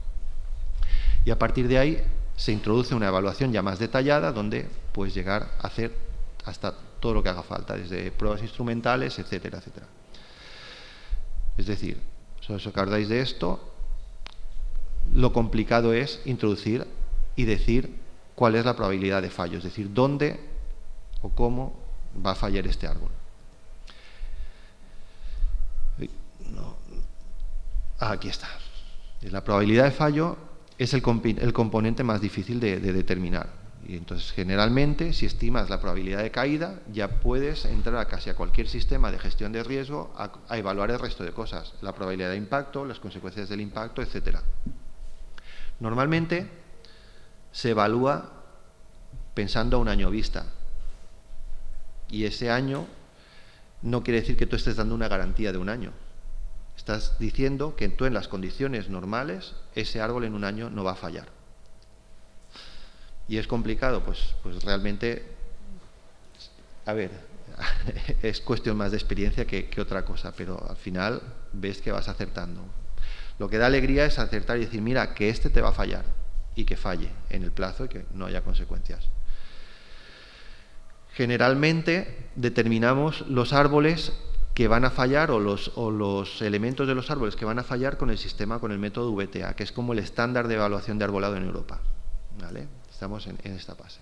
Y a partir de ahí se introduce una evaluación ya más detallada, donde puedes llegar a hacer hasta todo lo que haga falta, desde pruebas instrumentales, etcétera, etcétera. Es decir, si os acordáis de esto, lo complicado es introducir y decir cuál es la probabilidad de fallo, es decir, dónde o cómo va a fallar este árbol. Aquí está. La probabilidad de fallo es el componente más difícil de determinar. Y entonces, generalmente, si estimas la probabilidad de caída, ya puedes entrar casi a cualquier sistema de gestión de riesgo a evaluar el resto de cosas. La probabilidad de impacto, las consecuencias del impacto, etc. Normalmente se evalúa pensando a un año vista. Y ese año no quiere decir que tú estés dando una garantía de un año. Estás diciendo que tú, en las condiciones normales, ese árbol en un año no va a fallar. ¿Y es complicado? Pues realmente, a ver, es cuestión más de experiencia que otra cosa, pero al final ves que vas acertando. Lo que da alegría es acertar y decir, mira, que este te va a fallar, y que falle en el plazo y que no haya consecuencias. Generalmente determinamos los árboles que van a fallar o los elementos de los árboles que van a fallar con el método VTA, que es como el estándar de evaluación de arbolado en Europa. ¿Vale? Estamos en esta fase.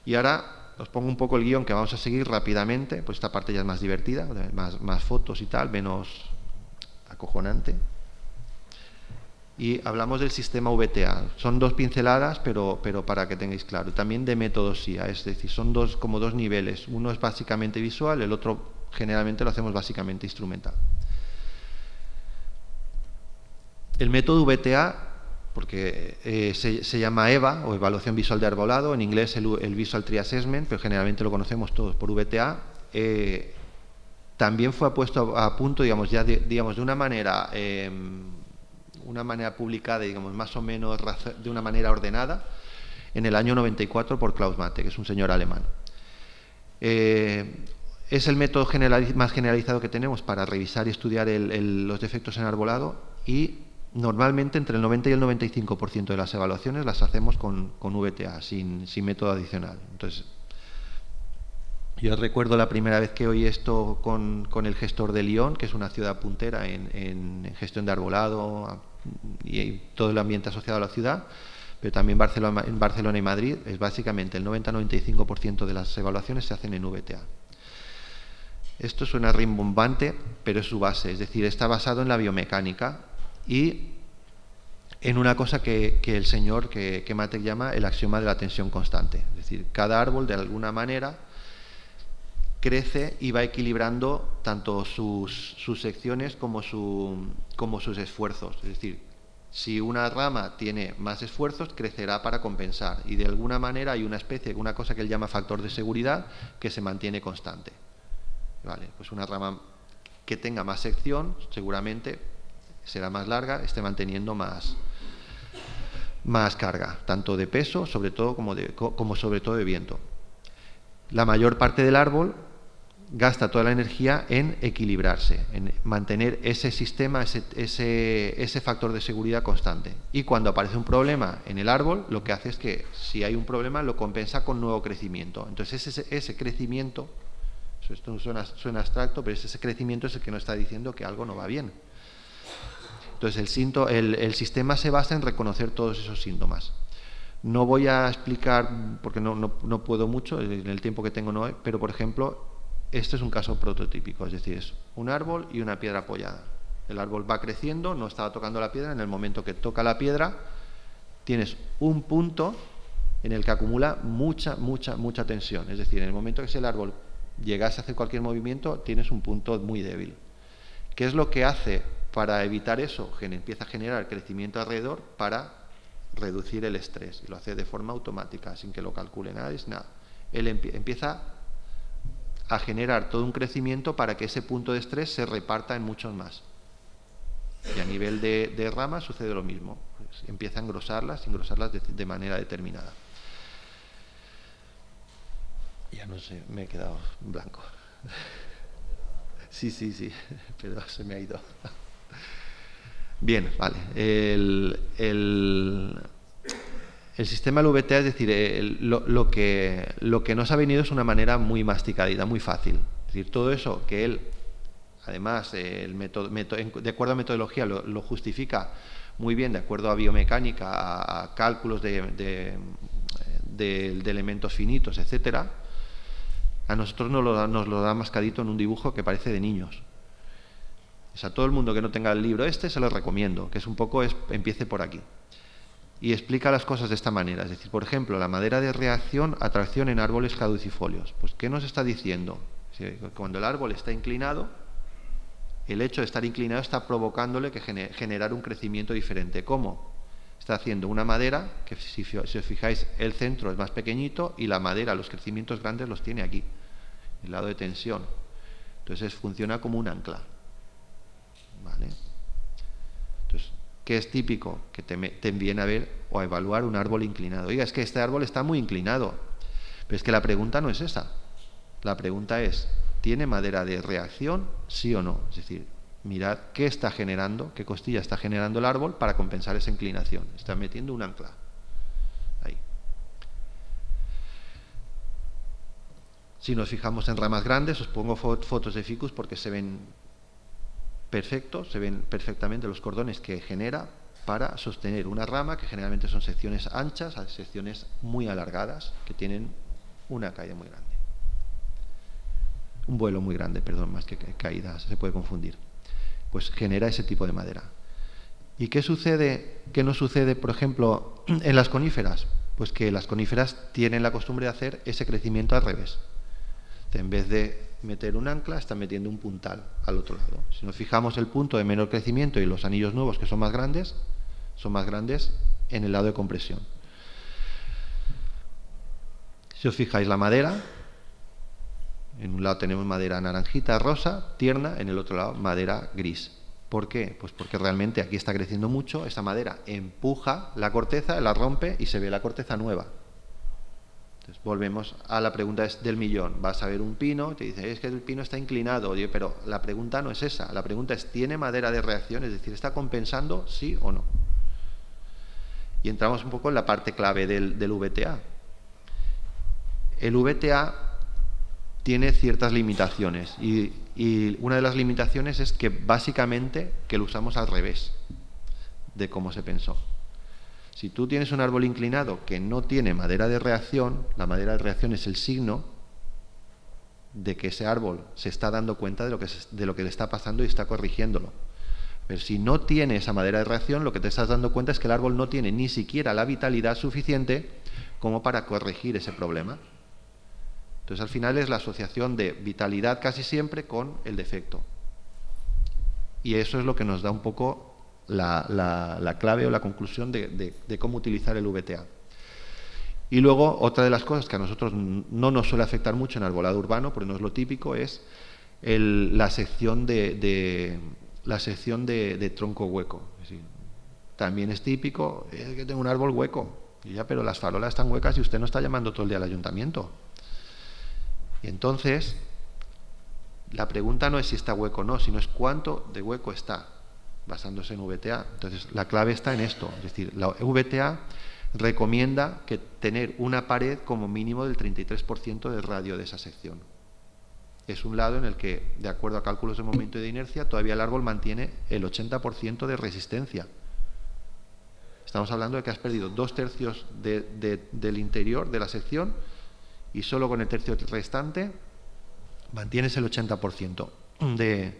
Y ahora os pongo un poco el guión que vamos a seguir rápidamente, pues esta parte ya es más divertida, más fotos y tal, menos acojonante. Y hablamos del sistema VTA. Son 2 pinceladas, pero para que tengáis claro. También de método SIA, es decir, son como dos niveles. Uno es básicamente visual, el otro generalmente lo hacemos básicamente instrumental. El método VTA, porque se llama EVA, o Evaluación Visual de Arbolado, en inglés el Visual Tree Assessment, pero generalmente lo conocemos todos por VTA, también fue puesto a punto, digamos, de una manera una manera publicada, digamos, más o menos de una manera ordenada, en el año 94 por Klaus Mate, que es un señor alemán. Es el método más generalizado que tenemos para revisar y estudiar los defectos en arbolado, y normalmente entre el 90 y el 95% de las evaluaciones las hacemos con VTA, sin método adicional. Entonces, yo recuerdo la primera vez que oí esto con el gestor de Lyon, que es una ciudad puntera en gestión de arbolado y todo el ambiente asociado a la ciudad, pero también en Barcelona y Madrid, es básicamente el 90-95% de las evaluaciones se hacen en VTA. Esto suena rimbombante, pero es su base, es decir, está basado en la biomecánica y en una cosa que el señor, que Matek llama el axioma de la tensión constante. Es decir, cada árbol de alguna manera crece y va equilibrando tanto sus secciones como sus esfuerzos. Es decir, si una rama tiene más esfuerzos, crecerá para compensar, y de alguna manera hay una cosa que él llama factor de seguridad que se mantiene constante. Vale, pues una rama que tenga más sección seguramente será más larga, esté manteniendo más carga, tanto de peso, sobre todo, como sobre todo de viento. La mayor parte del árbol gasta toda la energía en equilibrarse, en mantener ese sistema, ese factor de seguridad constante. Y cuando aparece un problema en el árbol, lo que hace es que, si hay un problema, lo compensa con nuevo crecimiento. Entonces ese crecimiento, esto suena abstracto, pero ese crecimiento es el que nos está diciendo que algo no va bien. Entonces el sistema se basa en reconocer todos esos síntomas. No voy a explicar, porque no puedo mucho, en el tiempo que tengo no hay, pero por ejemplo, este es un caso prototípico, es decir, es un árbol y una piedra apoyada. El árbol va creciendo, no estaba tocando la piedra, en el momento que toca la piedra, tienes un punto en el que acumula mucha tensión. Es decir, en el momento que si el árbol llegase a hacer cualquier movimiento, tienes un punto muy débil. ¿Qué es lo que hace para evitar eso? Empieza a generar crecimiento alrededor para reducir el estrés, y lo hace de forma automática, sin que lo calcule nadie, nada. Él empieza a generar todo un crecimiento para que ese punto de estrés se reparta en muchos más. Y a nivel de ramas sucede lo mismo. Pues empieza a engrosarlas de manera determinada. Ya no sé, me he quedado en blanco. Sí, pero se me ha ido. Bien, vale. El sistema del VTA, es decir, lo que nos ha venido es una manera muy masticadita, muy fácil. Es decir, todo eso que él, además, de acuerdo a metodología, lo justifica muy bien, de acuerdo a biomecánica, a cálculos de elementos finitos, etcétera. A nosotros nos lo da mascadito en un dibujo que parece de niños. O sea, todo el mundo que no tenga el libro se lo recomiendo, que es un poco, empiece por aquí. Y explica las cosas de esta manera. Es decir, por ejemplo, la madera de reacción, atracción en árboles caducifolios. Pues, ¿qué nos está diciendo? Cuando el árbol está inclinado, el hecho de estar inclinado está provocándole que generar un crecimiento diferente. ¿Cómo? Está haciendo una madera que, si os fijáis, el centro es más pequeñito y la madera, los crecimientos grandes los tiene aquí, el lado de tensión. Entonces funciona como un ancla. ¿Vale? Entonces, ¿qué es típico? Que te envíen a ver o a evaluar un árbol inclinado. Oiga, es que este árbol está muy inclinado. Pero es que la pregunta no es esa. La pregunta es, ¿tiene madera de reacción? ¿Sí o no? Es decir, mirad qué está generando, qué costilla está generando el árbol para compensar esa inclinación. Está metiendo un ancla. Ahí. Si nos fijamos en ramas grandes, os pongo fotos de ficus porque se ven perfectos, se ven perfectamente los cordones que genera para sostener una rama, que generalmente son secciones anchas a secciones muy alargadas, que tienen una caída muy grande. Un vuelo muy grande, perdón, más que caída, se puede confundir. Pues genera ese tipo de madera. ¿Y qué sucede? ¿Qué no sucede, por ejemplo, en las coníferas? Pues que las coníferas tienen la costumbre de hacer ese crecimiento al revés. En vez de meter un ancla, están metiendo un puntal al otro lado. Si nos fijamos, el punto de menor crecimiento y los anillos nuevos, que son más grandes en el lado de compresión. Si os fijáis, la madera, en un lado tenemos madera naranjita, rosa, tierna, en el otro lado madera gris. ¿Por qué? Pues porque realmente aquí está creciendo mucho, esa madera empuja la corteza, la rompe y se ve la corteza nueva. Entonces volvemos a la pregunta del millón. Vas a ver un pino, te dice, es que el pino está inclinado. Oye, pero la pregunta no es esa. La pregunta es, ¿tiene madera de reacción? Es decir, ¿está compensando sí o no? Y entramos un poco en la parte clave del VTA. El VTA tiene ciertas limitaciones y una de las limitaciones es que básicamente que lo usamos al revés de cómo se pensó. Si tú tienes un árbol inclinado que no tiene madera de reacción, la madera de reacción es el signo de que ese árbol se está dando cuenta de lo que le está pasando y está corrigiéndolo. Pero si no tiene esa madera de reacción, lo que te estás dando cuenta es que el árbol no tiene ni siquiera la vitalidad suficiente como para corregir ese problema. Entonces, al final es la asociación de vitalidad casi siempre con el defecto. Y eso es lo que nos da un poco la clave o la conclusión de cómo utilizar el VTA. Y luego, otra de las cosas que a nosotros no nos suele afectar mucho en arbolado urbano, porque no es lo típico, es la sección de tronco hueco. Es decir, también es típico, es que tengo un árbol hueco. Y ya, pero las farolas están huecas y usted no está llamando todo el día al ayuntamiento. Y entonces, la pregunta no es si está hueco o no, sino es cuánto de hueco está, basándose en VTA. Entonces, la clave está en esto. Es decir, la VTA recomienda que tener una pared como mínimo del 33% del radio de esa sección. Es un lado en el que, de acuerdo a cálculos de momento y de inercia, todavía el árbol mantiene el 80% de resistencia. Estamos hablando de que has perdido 2/3 del interior de la sección y solo con el tercio restante mantienes el 80% de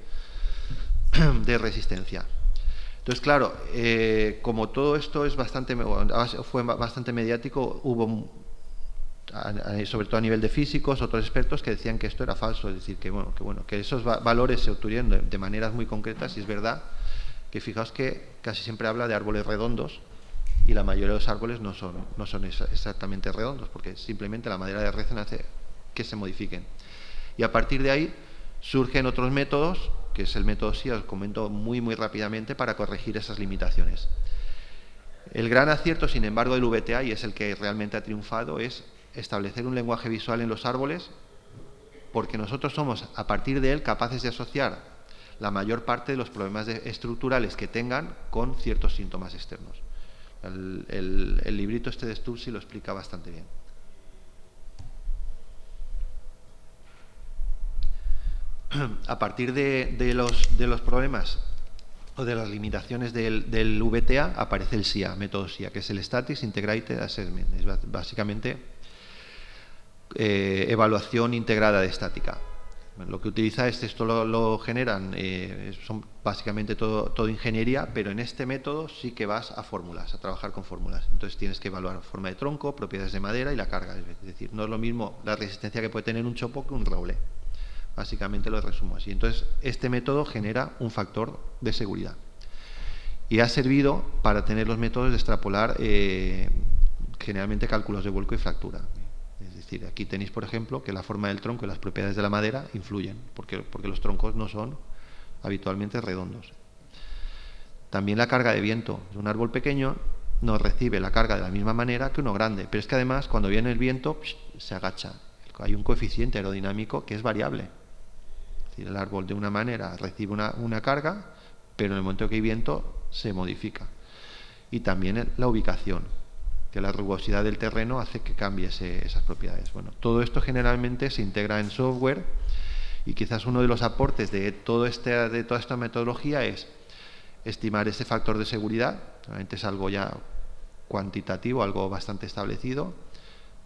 resistencia. Entonces, claro, como todo esto fue bastante mediático, hubo, sobre todo a nivel de físicos, otros expertos que decían que esto era falso, es decir, que esos valores se obtuvieron de maneras muy concretas, y es verdad que fijaos que casi siempre habla de árboles redondos, y la mayoría de los árboles no son exactamente redondos, porque simplemente la madera de reacción hace que se modifiquen. Y a partir de ahí surgen otros métodos, que es el método SIA, os comento muy rápidamente, para corregir esas limitaciones. El gran acierto, sin embargo, del VTA, y es el que realmente ha triunfado, es establecer un lenguaje visual en los árboles, porque nosotros somos, a partir de él, capaces de asociar la mayor parte de los problemas estructurales que tengan con ciertos síntomas externos. El librito este de Stubbs lo explica bastante bien. A partir de los problemas o de las limitaciones del VTA aparece el SIA, método SIA, que es el Statistics Integrated Assessment. Es básicamente evaluación integrada de estática. Lo que utiliza esto lo generan, son básicamente todo ingeniería, pero en este método sí que vas a fórmulas, a trabajar con fórmulas. Entonces tienes que evaluar forma de tronco, propiedades de madera y la carga. Es decir, no es lo mismo la resistencia que puede tener un chopo que un roble. Básicamente lo resumo así. Entonces, este método genera un factor de seguridad. Y ha servido para tener los métodos de extrapolar generalmente cálculos de vuelco y fractura. Es decir, aquí tenéis, por ejemplo, que la forma del tronco y las propiedades de la madera influyen, porque los troncos no son habitualmente redondos. También la carga de viento. Un árbol pequeño no recibe la carga de la misma manera que uno grande, pero es que además cuando viene el viento se agacha. Hay un coeficiente aerodinámico que es variable. Es decir, el árbol de una manera recibe una carga, pero en el momento que hay viento se modifica. Y también la ubicación, que la rugosidad del terreno hace que cambie esas propiedades. Bueno, todo esto generalmente se integra en software, y quizás uno de los aportes de toda esta metodología es estimar ese factor de seguridad. Realmente es algo ya cuantitativo, algo bastante establecido.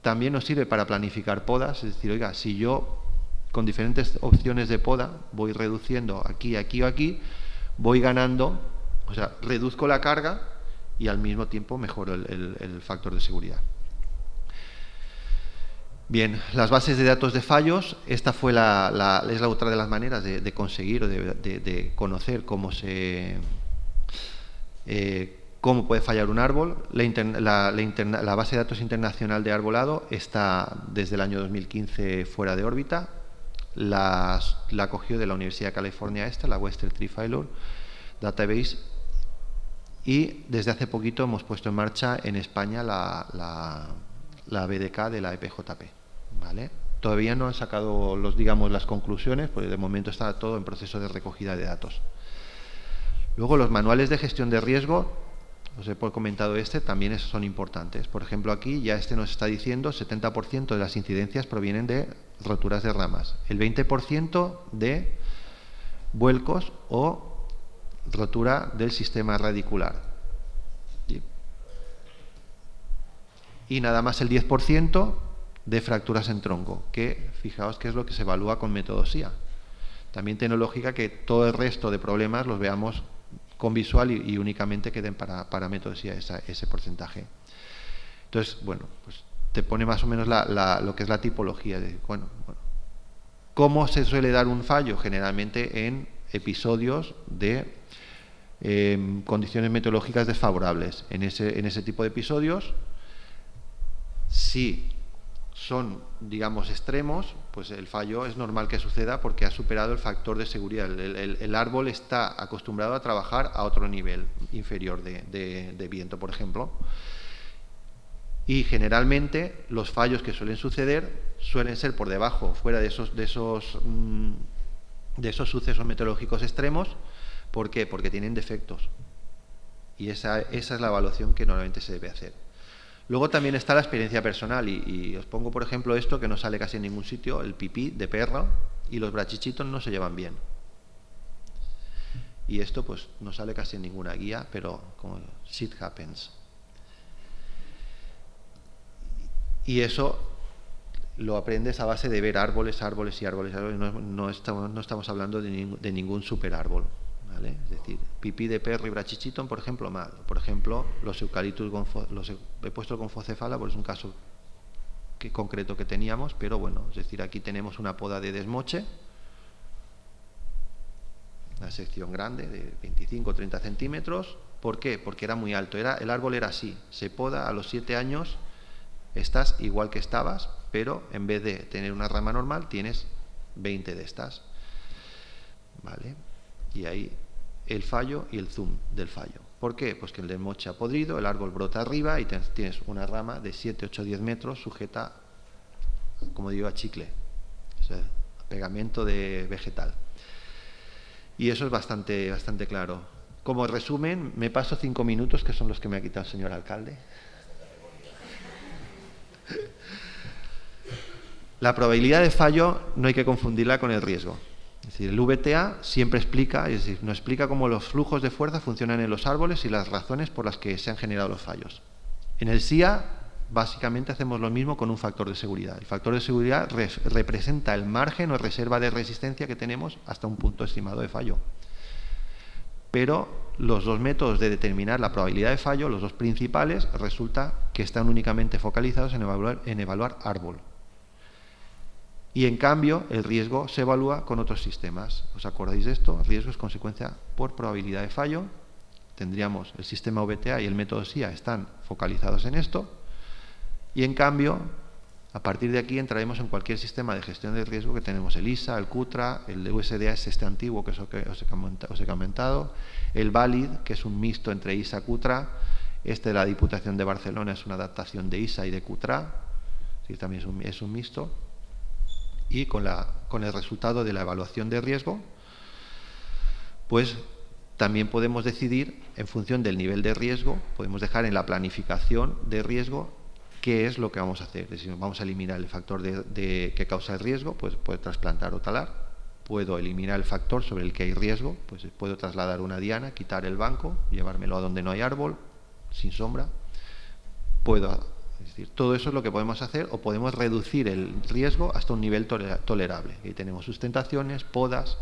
También nos sirve para planificar podas, es decir, oiga, si yo con diferentes opciones de poda voy reduciendo aquí, aquí o aquí, voy ganando, o sea, reduzco la carga y al mismo tiempo mejoro el factor de seguridad. Bien, las bases de datos de fallos, esta fue es la otra de las maneras de conseguir o de conocer cómo puede fallar un árbol. La base de datos internacional de arbolado está desde el año 2015 fuera de órbita. La cogió de la Universidad de California la Western Tree Failure, database, y desde hace poquito hemos puesto en marcha en España la BDK de la EPJP, ¿vale? Todavía no han sacado las conclusiones, porque de momento está todo en proceso de recogida de datos. Luego, los manuales de gestión de riesgo, os he comentado también son importantes. Por ejemplo, aquí ya nos está diciendo 70% de las incidencias provienen de roturas de ramas, el 20% de vuelcos o rotura del sistema radicular. ¿Sí? Y nada más el 10% de fracturas en tronco, que fijaos que es lo que se evalúa con método SIA. También tiene lógica que todo el resto de problemas los veamos con visual y únicamente queden para método SIA ese porcentaje. Entonces, bueno, pues te pone más o menos lo que es la tipología. ¿Cómo se suele dar un fallo? Generalmente en episodios de condiciones meteorológicas desfavorables. En ese tipo de episodios, si son, digamos, extremos, pues el fallo es normal que suceda porque ha superado el factor de seguridad. El árbol está acostumbrado a trabajar a otro nivel inferior de viento, por ejemplo. Y generalmente los fallos que suelen suceder suelen ser por debajo, fuera de esos sucesos meteorológicos extremos. ¿Por qué? Porque tienen defectos. Y esa es la evaluación que normalmente se debe hacer. Luego también está la experiencia personal y os pongo, por ejemplo, esto que no sale casi en ningún sitio, el pipí de perro y los brachichitos no se llevan bien. Y esto pues no sale casi en ninguna guía, pero como shit happens. Y eso lo aprendes a base de ver árboles. No estamos hablando de ningún superárbol, ¿vale? Es decir, pipí de perro y brachichiton, por ejemplo, mal. Por ejemplo, los eucaliptus, he puesto el gonfocéfala, porque es un caso concreto que teníamos, pero bueno, es decir, aquí tenemos una poda de desmoche, una sección grande de 25 o 30 centímetros. ¿Por qué? Porque era muy alto. El árbol era así, se poda a los 7 años, estás igual que estabas, pero en vez de tener una rama normal, tienes 20 de estas. ¿Vale? Y ahí el fallo y el zoom del fallo. ¿Por qué? Pues que el desmoche ha podrido, el árbol brota arriba y tienes una rama de 7, 8, 10 metros sujeta, como digo, a chicle, o sea, pegamento de vegetal. Y eso es bastante claro. Como resumen, me paso 5 minutos, que son los que me ha quitado el señor alcalde. La probabilidad de fallo no hay que confundirla con el riesgo. Es decir, el VTA siempre explica, es decir, nos explica cómo los flujos de fuerza funcionan en los árboles y las razones por las que se han generado los fallos. En el SIA, básicamente hacemos lo mismo con un factor de seguridad. El factor de seguridad representa el margen o reserva de resistencia que tenemos hasta un punto estimado de fallo. Pero los dos métodos de determinar la probabilidad de fallo, los dos principales, resulta que están únicamente focalizados en evaluar árbol. Y en cambio, el riesgo se evalúa con otros sistemas. ¿Os acordáis de esto? El riesgo es consecuencia por probabilidad de fallo. Tendríamos el sistema VTA y el método SIA están focalizados en esto. Y en cambio, a partir de aquí entraremos en cualquier sistema de gestión de riesgo que tenemos: el ISA, el CUTRA, el USDA es este antiguo que os he comentado, el VALID, que es un mixto entre ISA y CUTRA. Este de la Diputación de Barcelona es una adaptación de ISA y de CUTRA, sí, también es un mixto. Y con el resultado de la evaluación de riesgo, pues también podemos decidir, en función del nivel de riesgo, podemos dejar en la planificación de riesgo qué es lo que vamos a hacer. Es decir, vamos a eliminar el factor que causa el riesgo, pues puedo trasplantar o talar. Puedo eliminar el factor sobre el que hay riesgo, pues puedo trasladar una diana, quitar el banco, llevármelo a donde no hay árbol, sin sombra. Es decir, todo eso es lo que podemos hacer, o podemos reducir el riesgo hasta un nivel tolerable. Y tenemos sustentaciones, podas,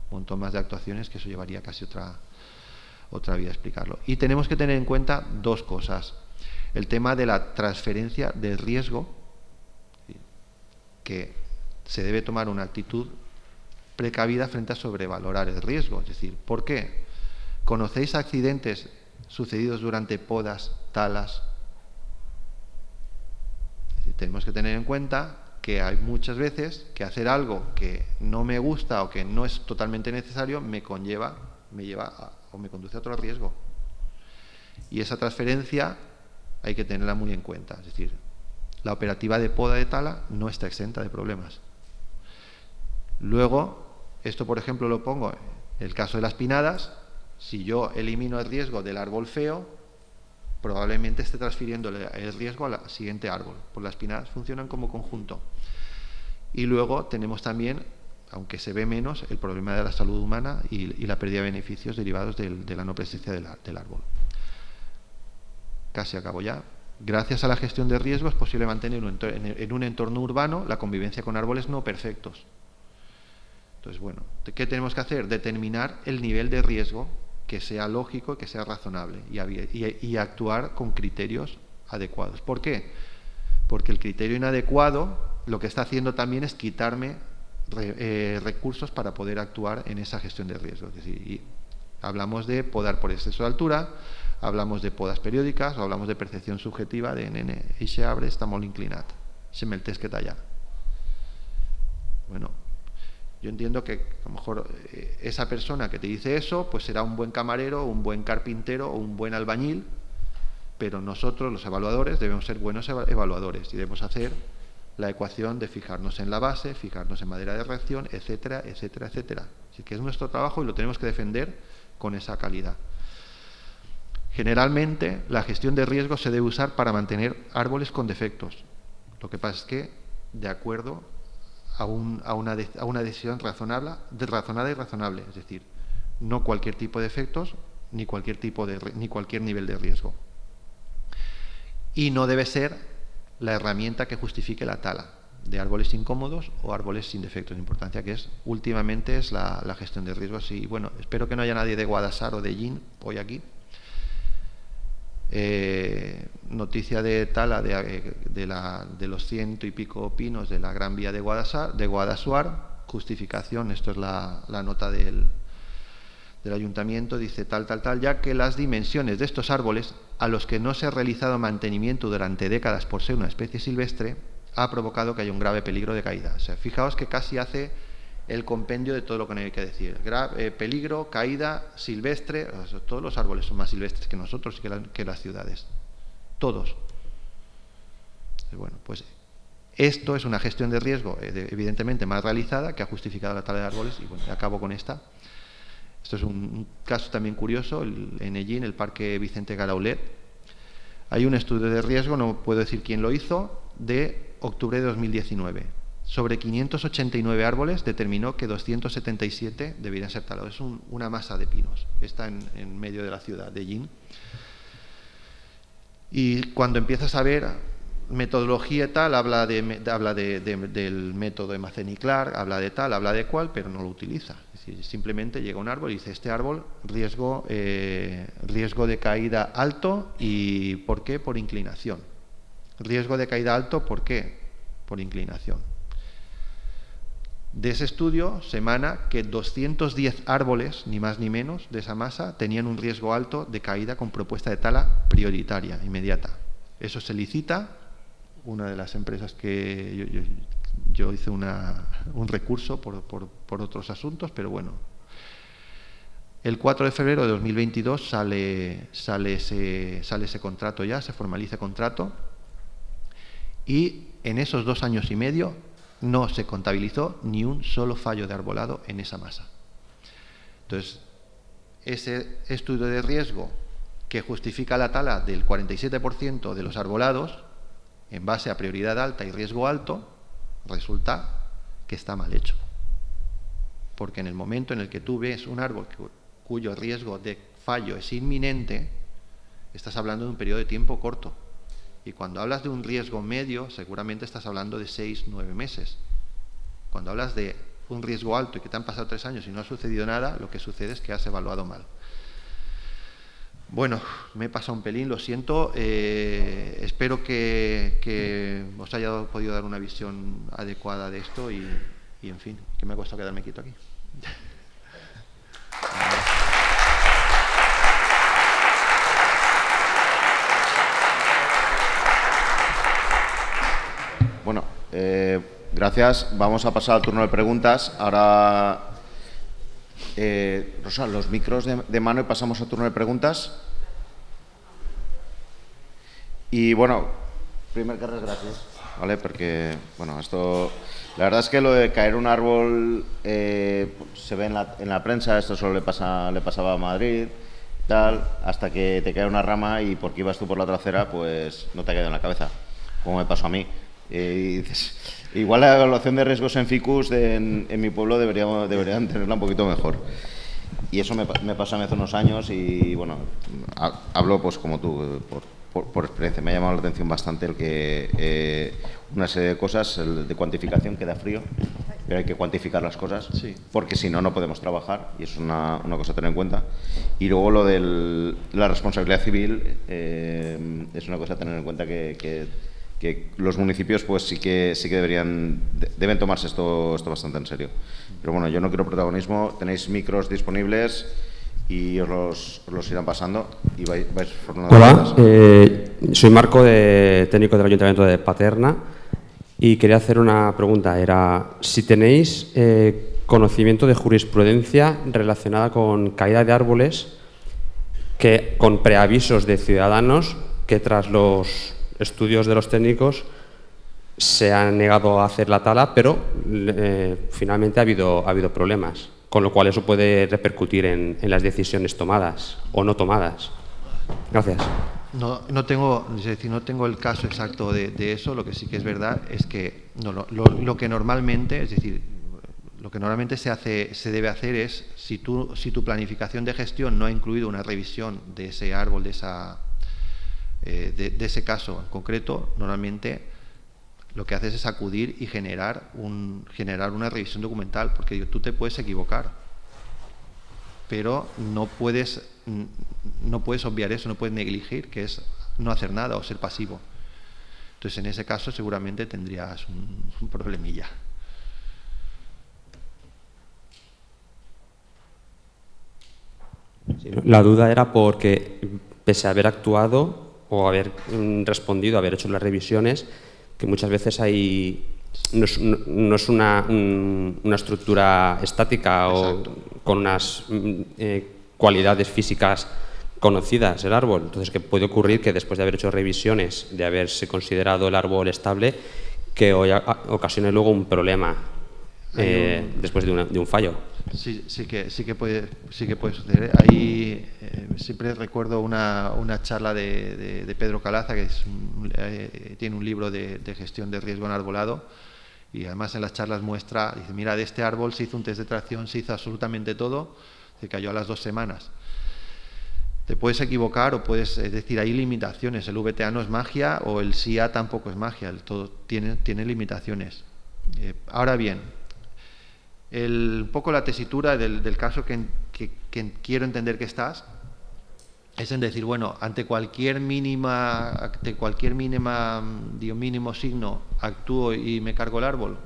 un montón más de actuaciones, que eso llevaría casi otra vía a explicarlo. Y tenemos que tener en cuenta dos cosas. El tema de la transferencia del riesgo, que se debe tomar una actitud precavida frente a sobrevalorar el riesgo. Es decir, ¿por qué? ¿Conocéis accidentes sucedidos durante podas, talas? Tenemos que tener en cuenta que hay muchas veces que hacer algo que no me gusta o que no es totalmente necesario me conlleva me lleva o me conduce a otro riesgo. Y esa transferencia hay que tenerla muy en cuenta. Es decir, la operativa de poda de tala no está exenta de problemas. Luego, esto por ejemplo lo pongo en el caso de las pinadas. Si yo elimino el riesgo del árbol feo, probablemente esté transfiriendo el riesgo al siguiente árbol. Pues las pinadas funcionan como conjunto. Y luego tenemos también, aunque se ve menos, el problema de la salud humana y la pérdida de beneficios derivados de la no presencia del árbol. Casi acabo ya. Gracias a la gestión de riesgo es posible mantener en un entorno urbano la convivencia con árboles no perfectos. Entonces, bueno, ¿qué tenemos que hacer? Determinar el nivel de riesgo que sea lógico y que sea razonable y actuar con criterios adecuados. ¿Por qué? Porque el criterio inadecuado lo que está haciendo también es quitarme recursos para poder actuar en esa gestión de riesgo. Es decir, hablamos de podar por exceso de altura, hablamos de podas periòdiques o hablamos de percepción subjetiva de nene, ese arbre está molt inclinat, se me el tens que tallar. Bueno, yo entiendo que a lo mejor esa persona que te dice eso, pues será un buen camarero, un buen carpintero o un buen albañil, pero nosotros, los evaluadores, debemos ser buenos evaluadores y debemos hacer la ecuación de fijarnos en la base, fijarnos en madera de reacción, etcétera, etcétera, etcétera. Así que es nuestro trabajo y lo tenemos que defender con esa calidad. Generalmente, la gestión de riesgos se debe usar para mantener árboles con defectos. Lo que pasa es que, de acuerdo a una decisión razonada y razonable, es decir, no cualquier tipo de defectos ni cualquier nivel de riesgo. Y no debe ser la herramienta que justifique la tala de árboles incómodos o árboles sin defectos de importancia, que últimamente es la gestión de riesgos. Y bueno, espero que no haya nadie de Guadasar o de Yin hoy aquí. Noticia de tala de los 100 y pico pinos de la Gran Vía de Guadassuar, justificación, esto es la nota del ayuntamiento, dice tal, ya que las dimensiones de estos árboles, a los que no se ha realizado mantenimiento durante décadas por ser una especie silvestre, ha provocado que haya un grave peligro de caída. O sea, fijaos que casi hace el compendio de todo lo que no hay que decir. Peligro, caída, silvestre, o sea, todos los árboles son más silvestres que nosotros y que las ciudades. Todos. Bueno, pues esto es una gestión de riesgo evidentemente más realizada que ha justificado la tala de árboles y bueno, acabo con esta. Esto es un caso también curioso, en Ellín, el Parque Vicente Garaulet. Hay un estudio de riesgo, no puedo decir quién lo hizo, de octubre de 2019. Sobre 589 árboles determinó que 277 deberían ser talados. Es una masa de pinos. Está en medio de la ciudad de Ellín. Y cuando empiezas a ver metodología y tal, habla del método de Mazzeni-Clark, habla de tal, habla de cual, pero no lo utiliza. Es decir, simplemente llega un árbol y dice, este árbol, riesgo de caída alto, ¿y por qué? Por inclinación. Riesgo de caída alto, ¿por qué? Por inclinación. De ese estudio se emana que 210 árboles, ni más ni menos, de esa masa, tenían un riesgo alto de caída con propuesta de tala prioritaria, inmediata. Eso se licita, una de las empresas que yo hice un recurso por otros asuntos, pero bueno. El 4 de febrero de 2022 sale ese contrato ya, se formaliza el contrato, y en esos 2 años y medio no se contabilizó ni un solo fallo de arbolado en esa masa. Entonces, ese estudio de riesgo que justifica la tala del 47% de los arbolados en base a prioridad alta y riesgo alto, resulta que está mal hecho. Porque en el momento en el que tú ves un árbol cuyo riesgo de fallo es inminente, estás hablando de un periodo de tiempo corto. Y cuando hablas de un riesgo medio, seguramente estás hablando de 6-9 meses. Cuando hablas de un riesgo alto y que te han pasado 3 años y no ha sucedido nada, lo que sucede es que has evaluado mal. Bueno, me he pasado un pelín, lo siento. Espero que os haya podido dar una visión adecuada de esto y en fin, que me ha costado quedarme quieto aquí. Bueno, gracias. Vamos a pasar al turno de preguntas. Ahora Rosa, los micros de mano y pasamos a turno de preguntas. Y bueno, primer que res, gracias, ¿vale? Porque, bueno, esto... La verdad es que lo de caer un árbol se ve en la prensa, esto solo le pasaba a Madrid, tal, hasta que te cae una rama y porque ibas tú por la trasera, pues no te ha caído en la cabeza, como me pasó a mí. Y dices, igual la evaluación de riesgos en FICUS en mi pueblo deberían tenerla un poquito mejor. Y eso me pasó a mí hace unos años y, bueno, hablo pues como tú, por experiencia. Me ha llamado la atención bastante el que una serie de cosas, el de cuantificación queda frío, pero hay que cuantificar las cosas, sí, porque si no, no podemos trabajar, y eso es una cosa a tener en cuenta. Y luego lo de la responsabilidad civil es una cosa a tener en cuenta que los municipios pues sí que deben tomarse esto bastante en serio. Pero bueno, yo no quiero protagonismo, tenéis micros disponibles y os los irán pasando y vais formulando Hola, preguntas. soy Marco, técnico del Ayuntamiento de Paterna, y quería hacer una pregunta. Era si tenéis conocimiento de jurisprudencia relacionada con caída de árboles con preavisos de ciudadanos que tras los estudios de los técnicos se han negado a hacer la tala, pero finalmente ha habido problemas, con lo cual eso puede repercutir en las decisiones tomadas o no tomadas. Gracias. No tengo el caso exacto de eso. Lo que sí que es verdad es que lo que normalmente, es decir, lo que normalmente se debe hacer es, si tu planificación de gestión no ha incluido una revisión de ese árbol, de ese caso en concreto, normalmente lo que haces es acudir y generar una revisión documental, porque tú te puedes equivocar, pero no puedes obviar eso, no puedes negligir, que es no hacer nada o ser pasivo. Entonces, en ese caso seguramente tendrías un problemilla. Sí, la duda era porque, pese a haber actuado o haber respondido, haber hecho las revisiones, que muchas veces no es una estructura estática. Exacto. O con unas cualidades físicas conocidas el árbol. Entonces, que puede ocurrir que después de haber hecho revisiones, de haberse considerado el árbol estable, que ocasione luego un problema después de un fallo. Sí que puede suceder. Ahí siempre recuerdo una charla de Pedro Calaza, que tiene un libro de gestión de riesgo en arbolado, y además en las charlas dice, mira, de este árbol se hizo un test de tracción, se hizo absolutamente todo, se cayó a las 2 semanas. Te puedes equivocar o es decir, hay limitaciones. El VTA no es magia, o el SIA tampoco es magia, todo tiene limitaciones. Ahora bien, un poco la tesitura del caso que quiero entender que estás es en decir, bueno, ante cualquier mínimo signo actúo y me cargo el árbol.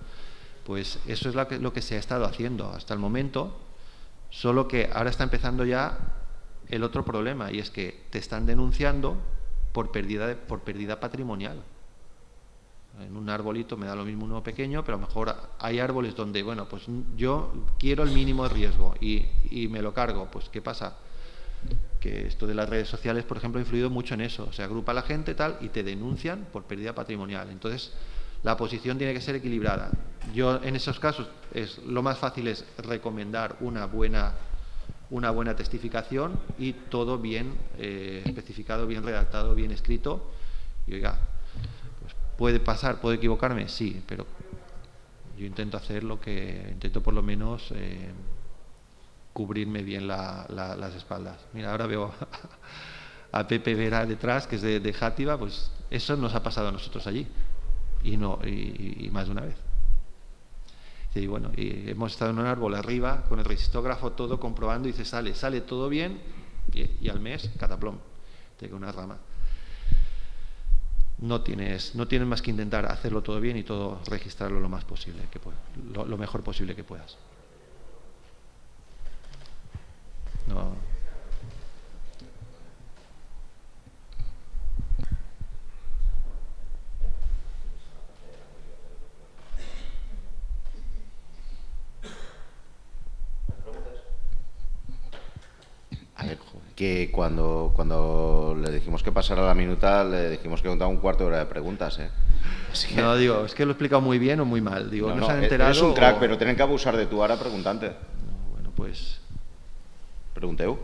Pues eso es lo que se ha estado haciendo hasta el momento, solo que ahora está empezando ya el otro problema, y es que te están denunciando por pérdida patrimonial. En un arbolito me da lo mismo uno pequeño, pero a lo mejor hay árboles donde, bueno, pues yo quiero el mínimo riesgo y me lo cargo. Pues ¿qué pasa? Que esto de las redes sociales, por ejemplo, ha influido mucho en eso. Se agrupa la gente tal y te denuncian por pérdida patrimonial. Entonces, la posición tiene que ser equilibrada. Yo, en esos casos, lo más fácil es recomendar una buena testificación y todo bien especificado, bien redactado, bien escrito. Y oiga, ¿puede pasar? ¿Puedo equivocarme? Sí, pero yo intento por lo menos cubrirme bien las espaldas. Mira, ahora veo a Pepe Vera detrás, que es de Játiva, pues eso nos ha pasado a nosotros allí, y más de una vez. Y bueno, y hemos estado en un árbol arriba, con el resistógrafo todo comprobando, y dice, sale todo bien, y al mes, cataplom, te cae una rama. No tienes más que intentar hacerlo todo bien y todo registrarlo lo más posible lo mejor posible que puedas. No. Que cuando le dijimos que pasara la minuta, le dijimos que contaba un cuarto de hora de preguntas, ¿eh? Que... No, digo, es que lo he explicado muy bien o muy mal. Digo, no se han enterado. Eres un crack, pero tienen que abusar de tu ara preguntante. No, bueno, pues... Pregunteu.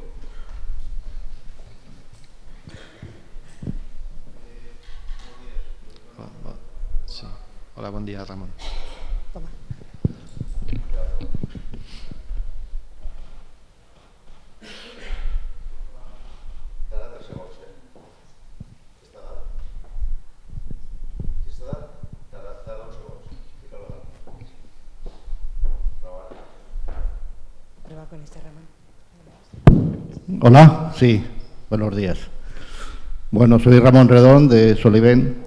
Sí. Hola, buen día, Ramón. Toma. Hola, sí, buenos días. Bueno, soy Ramón Redón de Soliven.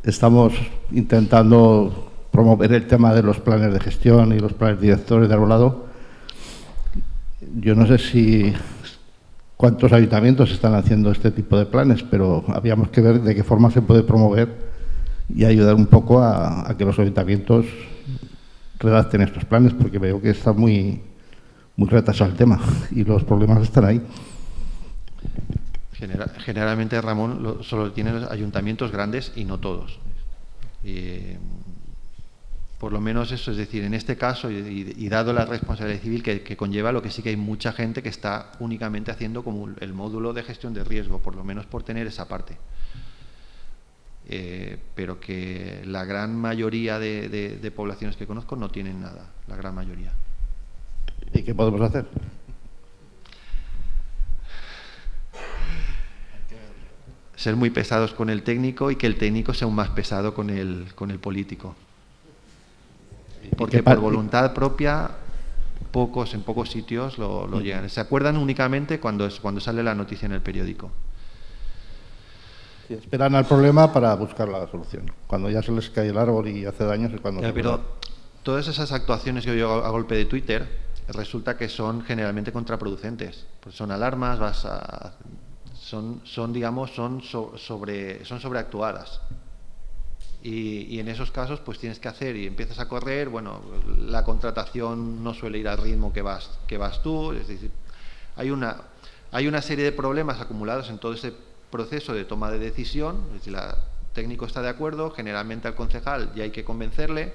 Estamos intentando promover el tema de los planes de gestión y los planes directores de arbolado. Yo no sé cuántos ayuntamientos están haciendo este tipo de planes, pero habíamos que ver de qué forma se puede promover y ayudar un poco a que los ayuntamientos redacten estos planes, porque veo que está muy retrasado el tema y los problemas están ahí. Generalmente, Ramón, solo tienen los ayuntamientos grandes y no todos. Por lo menos eso, es decir, en este caso, y dado la responsabilidad civil que conlleva, lo que sí que hay mucha gente que está únicamente haciendo como el módulo de gestión de riesgo, por lo menos por tener esa parte. Pero que la gran mayoría de poblaciones que conozco no tienen nada, la gran mayoría. ¿Y qué podemos hacer? Ser muy pesados con el técnico y que el técnico sea aún más pesado con el político. Porque por voluntad propia, en pocos sitios lo llegan. Se acuerdan únicamente cuando sale la noticia en el periódico. Sí, esperan al problema para buscar la solución. Cuando ya se les cae el árbol y hace daño es cuando... Pero todas esas actuaciones que yo hago a golpe de Twitter resulta que son generalmente contraproducentes. Pues son alarmas, son sobreactuadas. Y en esos casos pues tienes que hacer y empiezas a correr, bueno, la contratación no suele ir al ritmo que vas tú, es decir, hay una serie de problemas acumulados en todo ese proceso de toma de decisión. Es decir, el técnico está de acuerdo, generalmente al concejal ya hay que convencerle,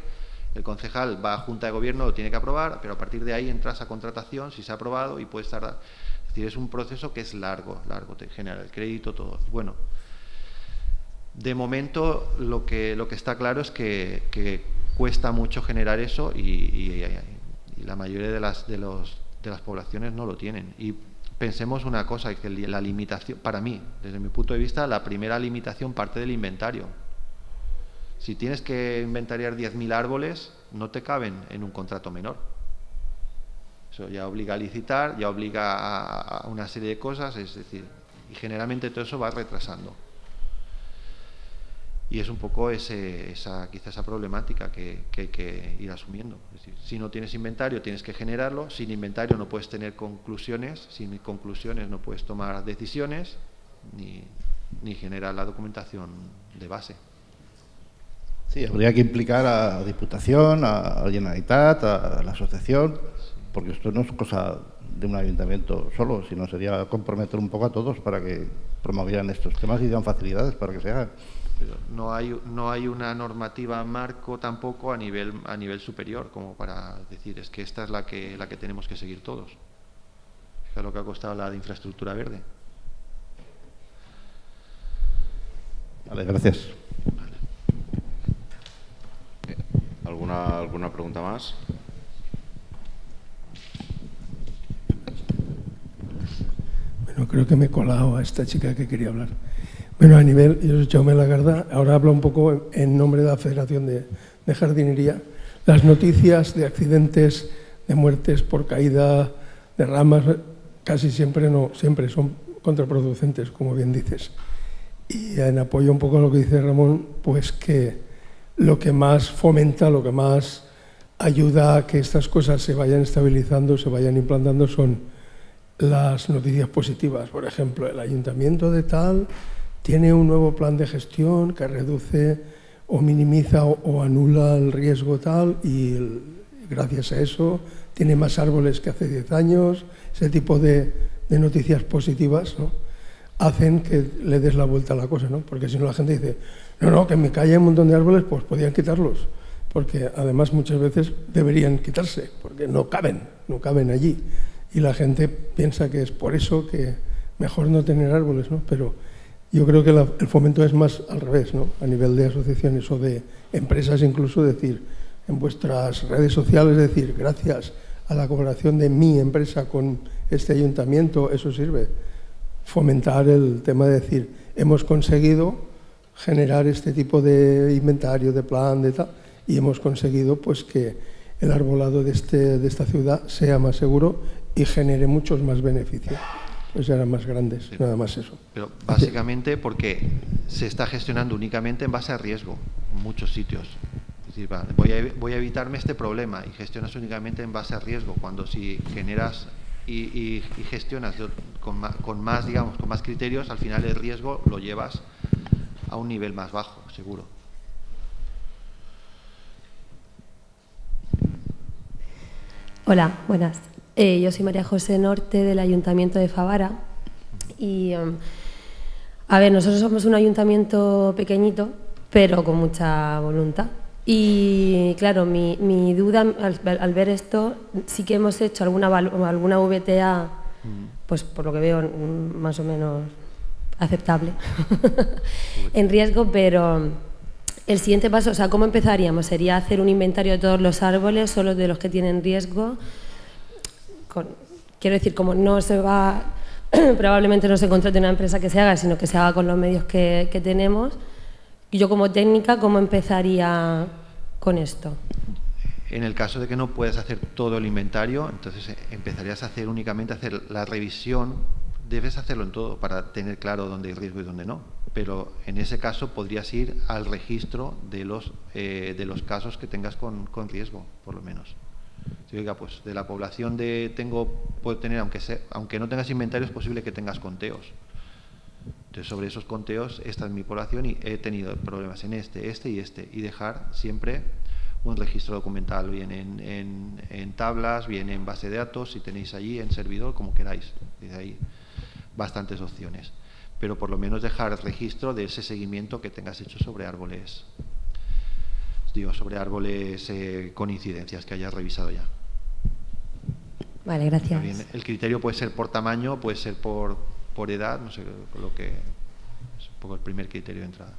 el concejal va a Junta de Gobierno, lo tiene que aprobar, pero a partir de ahí entras a contratación, si se ha aprobado, y puedes tardar. Es decir, es un proceso que es largo, te genera el crédito, todo. Bueno, de momento lo que está claro es que cuesta mucho generar eso y la mayoría de las poblaciones no lo tienen. Y pensemos una cosa, que la limitación, para mí, desde mi punto de vista, la primera limitación parte del inventario. Si tienes que inventariar 10.000 árboles, no te caben en un contrato menor. Eso ya obliga a licitar, ya obliga a una serie de cosas, es decir, y generalmente todo eso va retrasando. Y es un poco quizá esa problemática que hay que ir asumiendo. Es decir, si no tienes inventario, tienes que generarlo. Sin inventario no puedes tener conclusiones. Sin conclusiones no puedes tomar decisiones ni generar la documentación de base. Sí, habría que implicar a Diputación, a Generalitat, a la asociación, porque esto no es cosa de un ayuntamiento solo, sino sería comprometer un poco a todos para que promovieran estos temas y dan facilidades para que se hagan. Pero no hay una normativa marco tampoco a nivel superior como para decir es que esta es la que tenemos que seguir todos. Fíjate lo que ha costado la de infraestructura verde. Vale, gracias. ¿Alguna pregunta más? Bueno, creo que me he colado a esta chica que quería hablar. Bueno, a nivel, yo soy Jaume Lagarda, ahora hablo un poco en nombre de la Federación de Jardinería. Las noticias de accidentes, de muertes por caída de ramas, casi siempre son contraproducentes, como bien dices. Y en apoyo un poco a lo que dice Ramón, pues que lo que más fomenta, lo que más ayuda a que estas cosas se vayan estabilizando, se vayan implantando son las noticias positivas. Por ejemplo, el ayuntamiento de tal tiene un nuevo plan de gestión que reduce o minimiza o anula el riesgo tal y gracias a eso tiene más árboles que hace 10 años. Ese tipo de de noticias positivas, ¿no?, hacen que le des la vuelta a la cosa, ¿no? Porque si no la gente dice, no, que en mi calle hay un montón de árboles, pues podían quitarlos, porque además muchas veces deberían quitarse, porque no caben allí. Y la gente piensa que es por eso que mejor no tener árboles, ¿no? Pero yo creo que el fomento es más al revés, ¿no? A nivel de asociaciones o de empresas incluso, decir, en vuestras redes sociales, decir, gracias a la colaboración de mi empresa con este ayuntamiento, eso sirve. Fomentar el tema de decir, hemos conseguido generar este tipo de inventario, de plan, de tal, y hemos conseguido pues que el arbolado de esta ciudad sea más seguro y genere muchos más beneficios, pues serán más grandes, sí, nada más eso. Pero básicamente porque se está gestionando únicamente en base a riesgo en muchos sitios. Es decir, voy a evitarme este problema y gestionas únicamente en base a riesgo, cuando si generas y gestionas con más, digamos, con más criterios, al final el riesgo lo llevas a un nivel más bajo, seguro. Hola, buenas. Yo soy María José Norte del Ayuntamiento de Favara y, a ver, nosotros somos un ayuntamiento pequeñito, pero con mucha voluntad. Y claro, mi duda al ver esto, sí que hemos hecho alguna VTA, pues por lo que veo más o menos aceptable, en riesgo, pero el siguiente paso, o sea, ¿cómo empezaríamos? ¿Sería hacer un inventario de todos los árboles, solo de los que tienen riesgo? Quiero decir, como no se va, probablemente no se contrate una empresa que se haga, sino que se haga con los medios que tenemos. Yo como técnica, ¿cómo empezaría con esto? En el caso de que no puedas hacer todo el inventario, entonces empezarías a hacer únicamente la revisión. Debes hacerlo en todo para tener claro dónde hay riesgo y dónde no. Pero en ese caso podrías ir al registro de los casos que tengas con riesgo, por lo menos. Si oiga, pues de la población puedo tener, aunque no tengas inventario, es posible que tengas conteos. Entonces, sobre esos conteos, esta es mi población y he tenido problemas en este y este. Y dejar siempre un registro documental, bien en tablas, bien en base de datos, si tenéis allí, en servidor, como queráis. Desde ahí, bastantes opciones. Pero por lo menos dejar registro de ese seguimiento que tengas hecho sobre árboles. Sobre árboles con incidencias que hayas revisado ya. Vale, gracias. Bien, el criterio puede ser por tamaño, puede ser por edad, no sé, lo que es un poco el primer criterio de entrada.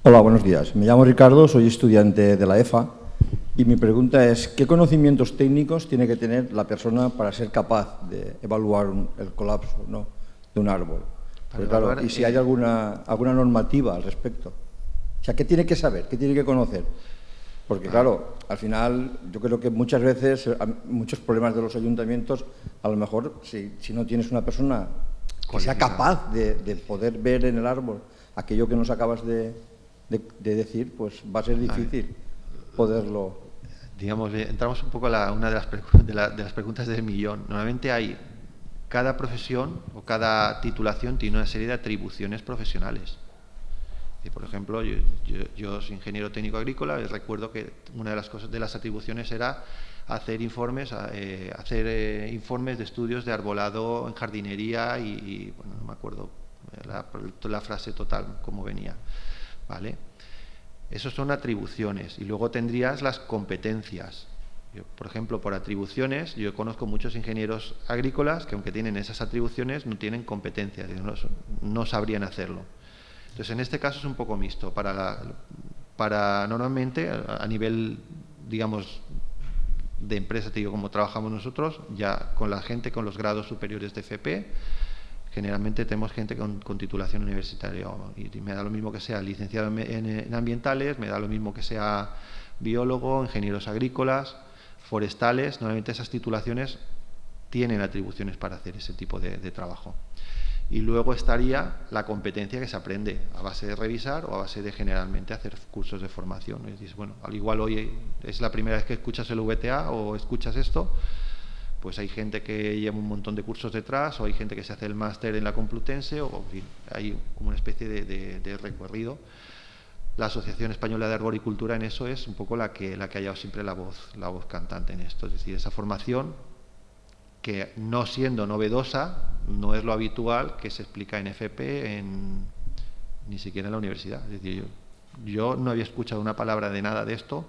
Hola, buenos días. Me llamo Ricardo, soy estudiante de la EFA y mi pregunta es, ¿qué conocimientos técnicos tiene que tener la persona para ser capaz de evaluar el colapso, ¿no?, de un árbol? Pero claro, y si hay alguna normativa al respecto. O sea, ¿qué tiene que saber? ¿Qué tiene que conocer? Porque claro, al final yo creo que muchas veces, muchos problemas de los ayuntamientos, a lo mejor si no tienes una persona que sea capaz de poder ver en el árbol aquello que nos acabas de decir, pues va a ser difícil poderlo. Digamos, entramos un poco a una de las preguntas del millón. Normalmente cada profesión o cada titulación tiene una serie de atribuciones profesionales. Y por ejemplo, yo soy ingeniero técnico agrícola y recuerdo que una de las atribuciones era hacer informes de estudios de arbolado en jardinería y bueno, no me acuerdo la frase total cómo venía, ¿vale? Esos son atribuciones y luego tendrías las competencias. Por ejemplo, por atribuciones, yo conozco muchos ingenieros agrícolas que aunque tienen esas atribuciones no tienen competencias, no sabrían hacerlo. Entonces, en este caso es un poco mixto. Para normalmente, a nivel, digamos, de empresa, te digo, como trabajamos nosotros, ya con la gente con los grados superiores de FP, generalmente tenemos gente con titulación universitaria y me da lo mismo que sea licenciado en ambientales, me da lo mismo que sea biólogo, ingenieros agrícolas, forestales. Normalmente esas titulaciones tienen atribuciones para hacer ese tipo de trabajo. Y luego estaría la competencia que se aprende a base de revisar o a base de generalmente hacer cursos de formación. Y dices, bueno, al igual hoy es la primera vez que escuchas el VTA o escuchas esto, pues hay gente que lleva un montón de cursos detrás o hay gente que se hace el máster en la Complutense o en fin, hay como una especie de recorrido la Asociación Española de Arboricultura en eso es un poco la que ha llevado siempre la voz cantante en esto. Es decir, esa formación que, no siendo novedosa, no es lo habitual que se explica en FP, ni siquiera en la universidad. Es decir, yo no había escuchado una palabra de nada de esto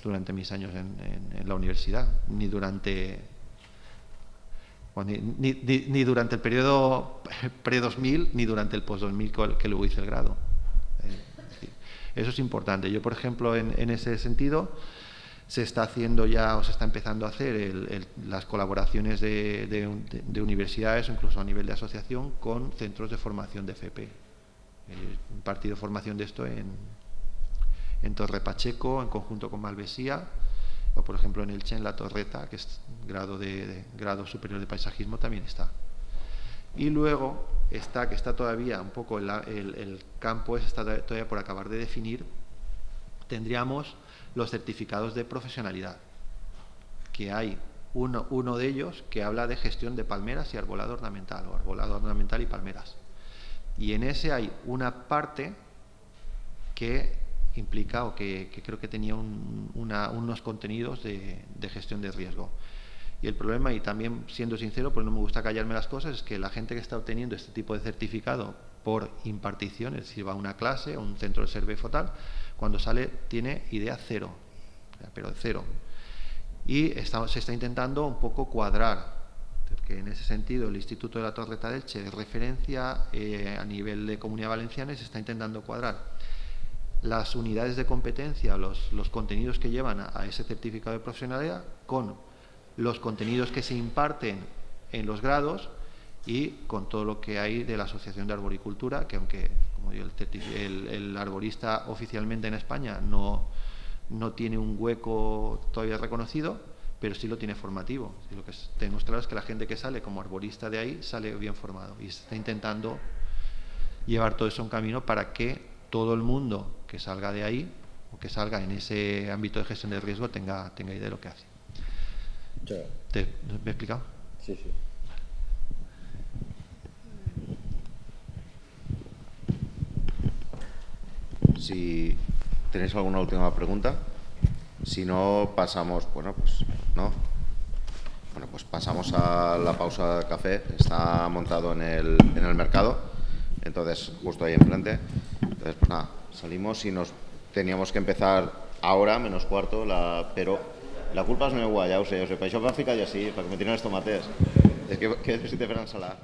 durante mis años en la universidad, ni durante el periodo pre-2000, ni durante el post-2000 que luego hice el grado. Eso es importante. Yo, por ejemplo, en ese sentido, se está haciendo ya, o se está empezando a hacer las colaboraciones de universidades, o incluso a nivel de asociación, con centros de formación de FP. He impartido formación de esto en Torre Pacheco, en conjunto con Malvesía, o por ejemplo en Elche, en La Torreta, que es grado superior de paisajismo, también está. Y luego que está todavía un poco el campo, está todavía por acabar de definir, tendríamos los certificados de profesionalidad, que hay uno de ellos que habla de gestión de palmeras y arbolado ornamental, o arbolado ornamental y palmeras. Y en ese hay una parte que implica, o que creo que tenía unos contenidos de gestión de riesgo. Y el problema, y también siendo sincero, pues no me gusta callarme las cosas, es que la gente que está obteniendo este tipo de certificado por impartición, es decir, va a una clase, a un centro de SERVEF o tal, cuando sale tiene idea cero, pero cero. Y se está intentando un poco cuadrar, porque en ese sentido el Instituto de la Torreta de Elche es referencia a nivel de Comunidad Valenciana, y se está intentando cuadrar las unidades de competencia, los contenidos que llevan a ese certificado de profesionalidad con los contenidos que se imparten en los grados y con todo lo que hay de la Asociación de Arboricultura, que aunque, como digo, el arborista oficialmente en España no tiene un hueco todavía reconocido, pero sí lo tiene formativo. Y lo que tenemos claro es que la gente que sale como arborista de ahí sale bien formado, y se está intentando llevar todo eso a un camino para que todo el mundo que salga de ahí, o que salga en ese ámbito de gestión de riesgo, tenga idea de lo que hace. ¿Me he explicado? Sí, sí. Si tenéis alguna última pregunta, si no, pasamos, pues pasamos a la pausa de café. Está montado en el mercado, entonces justo ahí enfrente. Entonces, pues nada, salimos y teníamos que empezar ahora, menos cuarto, pero la culpa és meva, ja ho sé, per això va ficar ja així, perquè me tiren els tomates. És que si te feren salar.